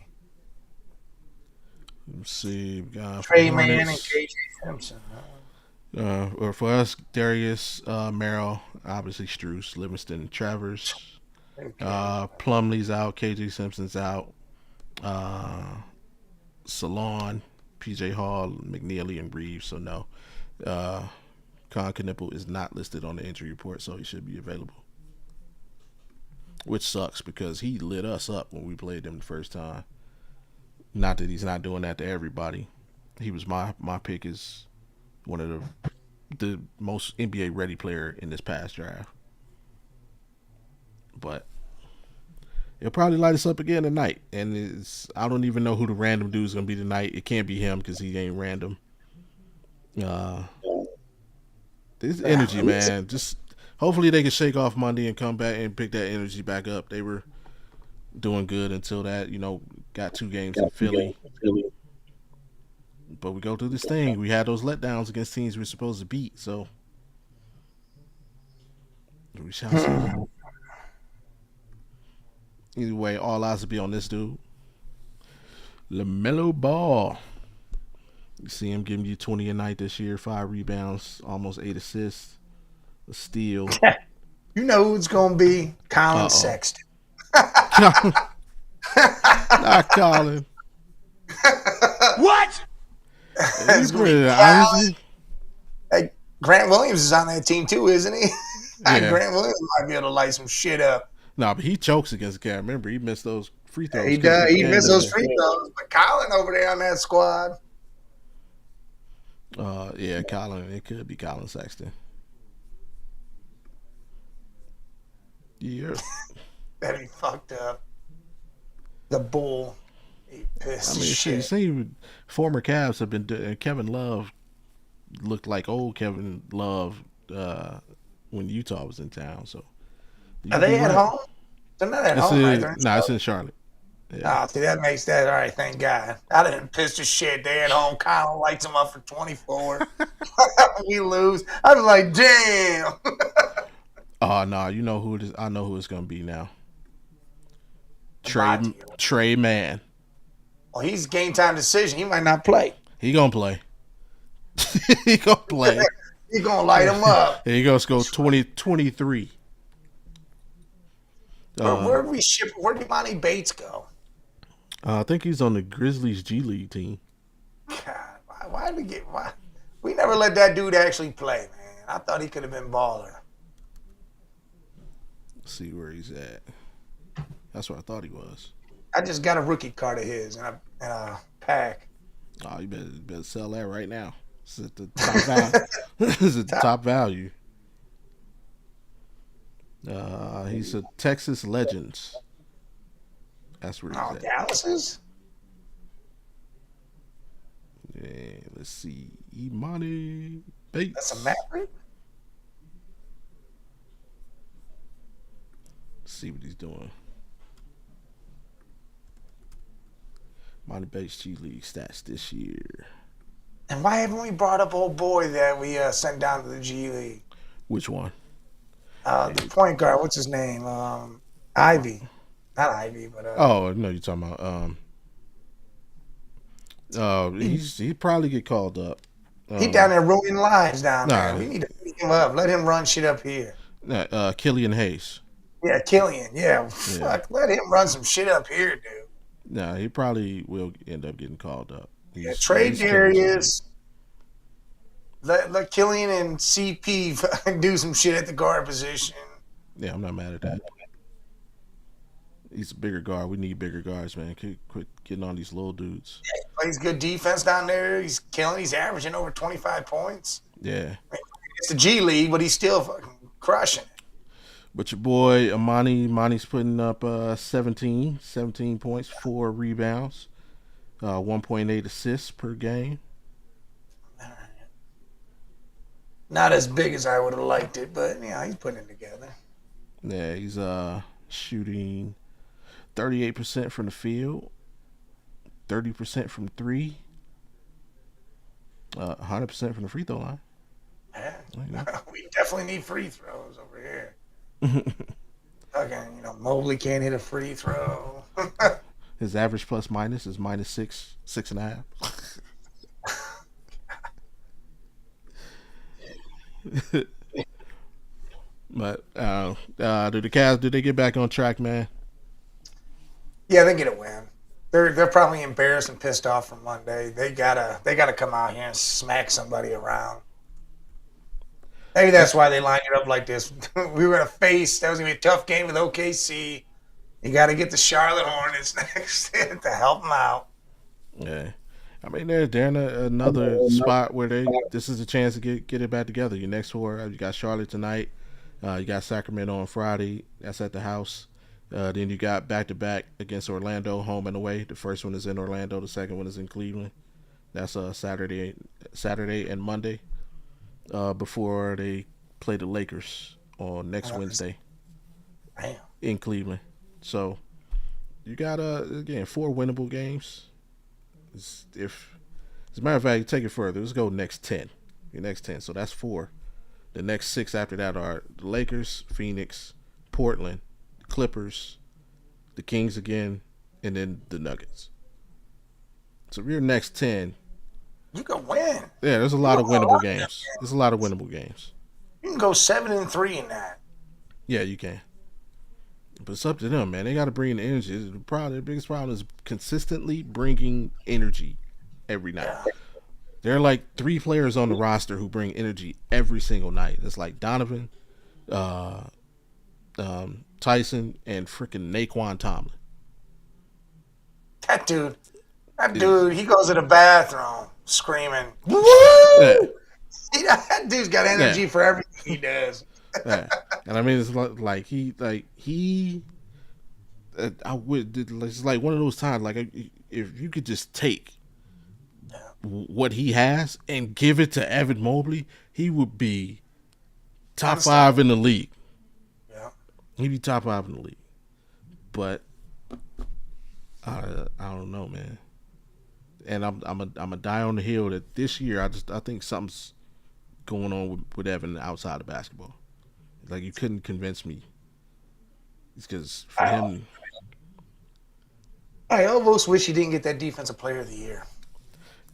Let's see. Trey Mann and KJ Simpson. Or for us, Darius, Merrill, obviously Strus, Livingston, Travers. Plumlee's out, KJ Simpson's out. Salon, PJ Hall, McNeely, and Reeves. So no, Knoepel is not listed on the injury report, so he should be available. Which sucks because he lit us up when we played him the first time. Not that he's not doing that to everybody. He was my pick as one of the most NBA ready player in this past draft. But he'll probably light us up again tonight. And I don't even know who the random dude is going to be tonight. It can't be him because he ain't random. This energy, man. Just hopefully they can shake off Monday and come back and pick that energy back up. They were doing good until that, got 2 games in Philly. But we go through this thing. We had those letdowns against teams we're supposed to beat. So we shall see. Either way, all eyes will be on this dude. LaMelo Ball. You see him giving you 20 a night this year, 5 rebounds, almost 8 assists, a steal. You know who it's going to be? Colin Sexton. Not Colin. What? He's pretty, honestly. Hey, Grant Williams is on that team too, isn't he? Yeah. Grant Williams might be able to light some shit up. No, but he chokes against the Cavs. Remember, he missed those free throws. He does. He missed those free throws. But Colin over there on that squad. Yeah, Colin. It could be Colin Sexton. Yeah. That'd be fucked up. The Bull. He pissed shit. See, former Cavs have been doing. Kevin Love looked like old Kevin Love when Utah was in town. So are they at home? They're not at home, right? No, it's in Charlotte. Yeah. Oh, see, that makes that all right. Thank God. I didn't piss the shit. They at home. Kyle lights them up for 24. We lose. I'm like, damn. Oh no, you know who it is. I know who it's gonna be now. Trey Body. Trey Man. Well, he's game time decision. He might not play. He gonna play. He gonna play. He gonna light him up. He gonna go 2023. Where did we ship? Where did Monty Bates go? I think he's on the Grizzlies G League team. God, why did we get? Why we never let that dude actually play, man? I thought he could have been baller. Let's see where he's at. That's where I thought he was. I just got a rookie card of his and a pack. Oh, you better sell that right now. It's at the top value. It's at the top value. He's a Texas Legends. That's where he's Oh, at. Dallas's? Yeah, let's see. Imani Bates. That's a Maverick? Let's see what he's doing. Imani Bates G League stats this year. And why haven't we brought up old boy that we sent down to the G League? Which one? The point guard, what's his name? Ivy. Not Ivy, but Oh no, you're talking about he probably get called up. he down there ruining lives down Nah. there. We need to pick him up. Let him run shit up here. Killian Hayes. Yeah, Killian. Yeah, fuck. Let him run some shit up here, dude. Nah, he probably will end up getting called up. Yeah, trade Darius. Let Killian and CP do some shit at the guard position. Yeah, I'm not mad at that. He's a bigger guard. We need bigger guards, man. Quit getting on these little dudes. Yeah, he plays good defense down there. He's killing. He's averaging over 25 points. Yeah. It's the G League, but he's still fucking crushing it. But your boy Imani's putting up 17 points, 4 rebounds, 1.8 assists per game. Not as big as I would have liked it, but yeah, he's putting it together. Yeah, he's shooting 38% from the field, 30% from 3, 100% from the free throw line. Yeah. We definitely need free throws over here. Okay, Mobley can't hit a free throw. His average plus minus is -6, 6.5. But do the Cavs, did they get back on track, man? Yeah, they get a win. They're probably embarrassed and pissed off from Monday. They gotta come out here and smack somebody around. Maybe that's why they lined it up like this. We were gonna face that was gonna be a tough game with OKC. You got to get the Charlotte Hornets next to help them out. Yeah, I mean they're in another spot where this is a chance to get it back together. Your next 4, you got Charlotte tonight. You got Sacramento on Friday. That's at the house. Then you got back-to-back against Orlando, home and away. The first one is in Orlando. The second one is in Cleveland. That's Saturday and Monday before they play the Lakers on next Wednesday in Cleveland. So you got again 4 winnable games. As a matter of fact, take it further. Let's go next 10. Your next 10. So that's 4. The next 6 after that are the Lakers, Phoenix, Portland, Clippers, the Kings again, and then the Nuggets. So your next 10. You can win. Yeah, there's a lot of winnable games. There's a lot of winnable games. You can go 7-3 in that. Yeah, you can. But it's up to them, man. They got to bring the energy. The biggest problem is consistently bringing energy every night. Yeah. There are like 3 players on the roster who bring energy every single night. It's like Donovan, Tyson, and freaking Naquan Tomlin. That dude, he goes to the bathroom screaming, "Woo!" Yeah. That dude's got energy for everything he does. Yeah. And I mean, it's like it's like one of those times, like if you could just take what he has and give it to Evan Mobley, he would be top 5 in the league. Yeah. He'd be top 5 in the league. But I don't know, man. And I'm a die on the hill that this year I think something's going on with Evan outside of basketball. Like you couldn't convince me. It's because for him. I almost wish he didn't get that Defensive Player of the Year.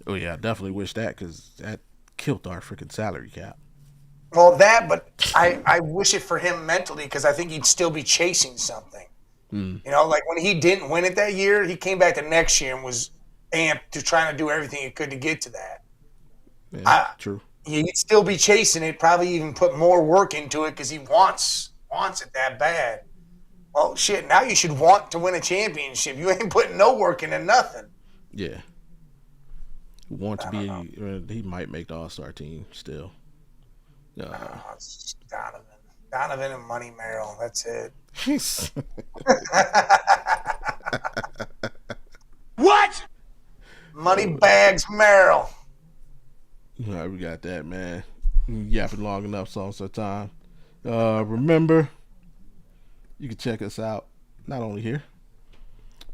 Oh yeah, I definitely wish that because that killed our freaking salary cap. Well, but I wish it for him mentally because I think he'd still be chasing something. Mm. You know, like when he didn't win it that year, he came back the next year and was amped to trying to do everything he could to get to that. Yeah, true. He'd still be chasing it, probably even put more work into it because he wants it that bad. Well, shit, now you should want to win a championship. You ain't putting no work into nothing. Yeah. Want to be, he might make the All-Star team still. It's Donovan. Donovan and Money Merrill. That's it. What? Money Bags Merrill. All right, we got that, man. Yapping long enough, so it's our time. Remember, you can check us out not only here,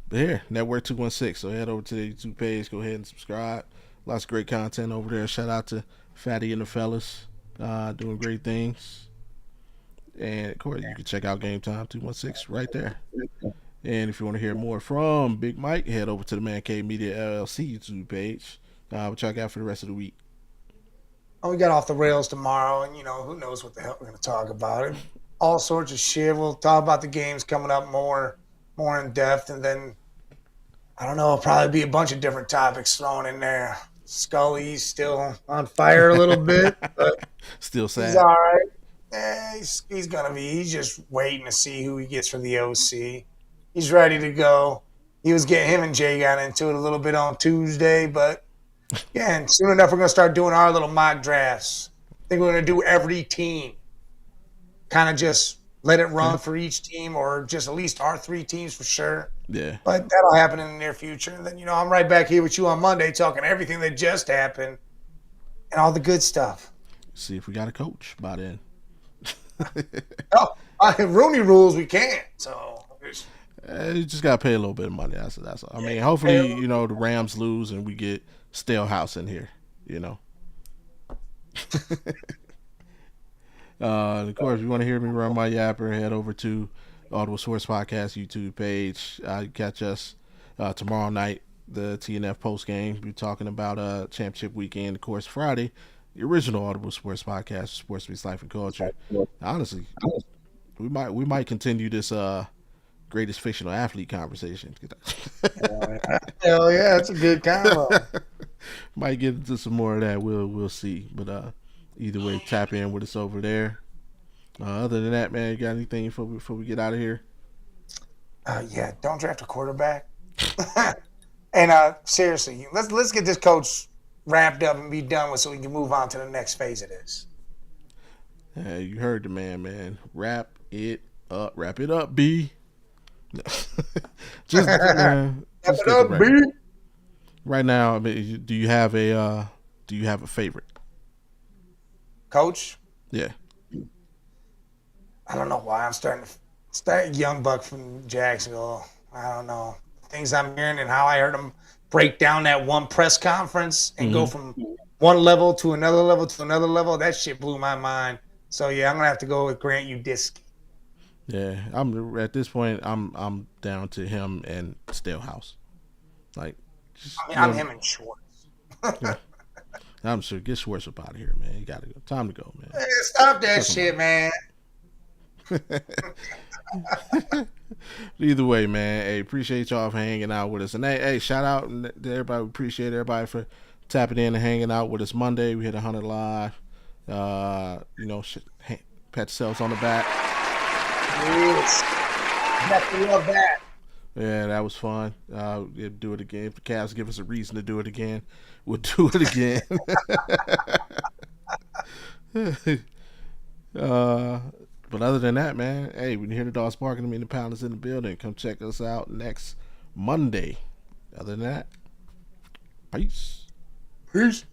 but here, Network 216. So head over to the YouTube page, go ahead and subscribe. Lots of great content over there. Shout out to Fatty and the fellas, doing great things. And of course, you can check out GameTime216 right there. And if you want to hear more from Big Mike, head over to the Man Cave Media LLC YouTube page. What y'all got for the rest of the week? Oh, we got off the rails tomorrow, and who knows what the hell we're going to talk about. All sorts of shit. We'll talk about the games coming up more in depth, and then I don't know, it'll probably be a bunch of different topics thrown in there. Scully's still on fire a little bit, but still sad. He's all right. He's gonna be. He's just waiting to see who he gets for the OC. He's ready to go. He was getting him and Jay got into it a little bit on Tuesday, but yeah, and soon enough we're gonna start doing our little mock drafts. I think we're gonna do every team. Kind of just let it run for each team, or just at least our 3 teams for sure. Yeah. But that'll happen in the near future. And then I'm right back here with you on Monday talking everything that just happened and all the good stuff. See if we got a coach by then. Rooney rules we can't. So you just gotta pay a little bit of money. That's all. I mean, hopefully, the Rams lose and we get Stalehouse in here. Of course, if you want to hear me run my yapper, head over to Audible Source Podcast YouTube page. You catch us tomorrow night, the TNF post game. We're talking about championship weekend. Of course, Friday, the original Audible Sports Podcast, Sports Meets Life and Culture. Honestly, we might continue this greatest fictional athlete conversation. Hell yeah, that's a good combo. Might get into some more of that. We'll see. But either way, tap in with us over there. Other than that, man, you got anything before we get out of here? Yeah, don't draft a quarterback. And seriously, let's get this coach wrapped up and be done with so we can move on to the next phase of this. You heard the man. Wrap it up, B. Just wrap it up, B. Right now, I mean, do you have a favorite coach? Yeah. I don't know why I'm starting to start Young Buck from Jacksonville. I don't know. Things I'm hearing and how I heard him break down that one press conference and go from one level to another level to another level. That shit blew my mind. So yeah, I'm gonna have to go with Grant Udisky. Yeah, I'm at this point. I'm down to him and Stalehouse. Like, I'm him and Schwartz. Yeah. I'm sure get Schwartz up out of here, man. You gotta go. Time to go, man. Hey, stop that shit, man. Either way, man. Hey, appreciate y'all for hanging out with us, and hey, shout out to everybody. We appreciate everybody for tapping in and hanging out with us Monday. We hit 100 live. Pat yourselves on the back. Yes. Definitely love that. Yeah, that was fun. We'll do it again. If the Cavs give us a reason to do it again, we'll do it again. But other than that, man, hey, when you hear the dogs barking, I mean the pound is in the building. Come check us out next Monday. Other than that, peace. Peace.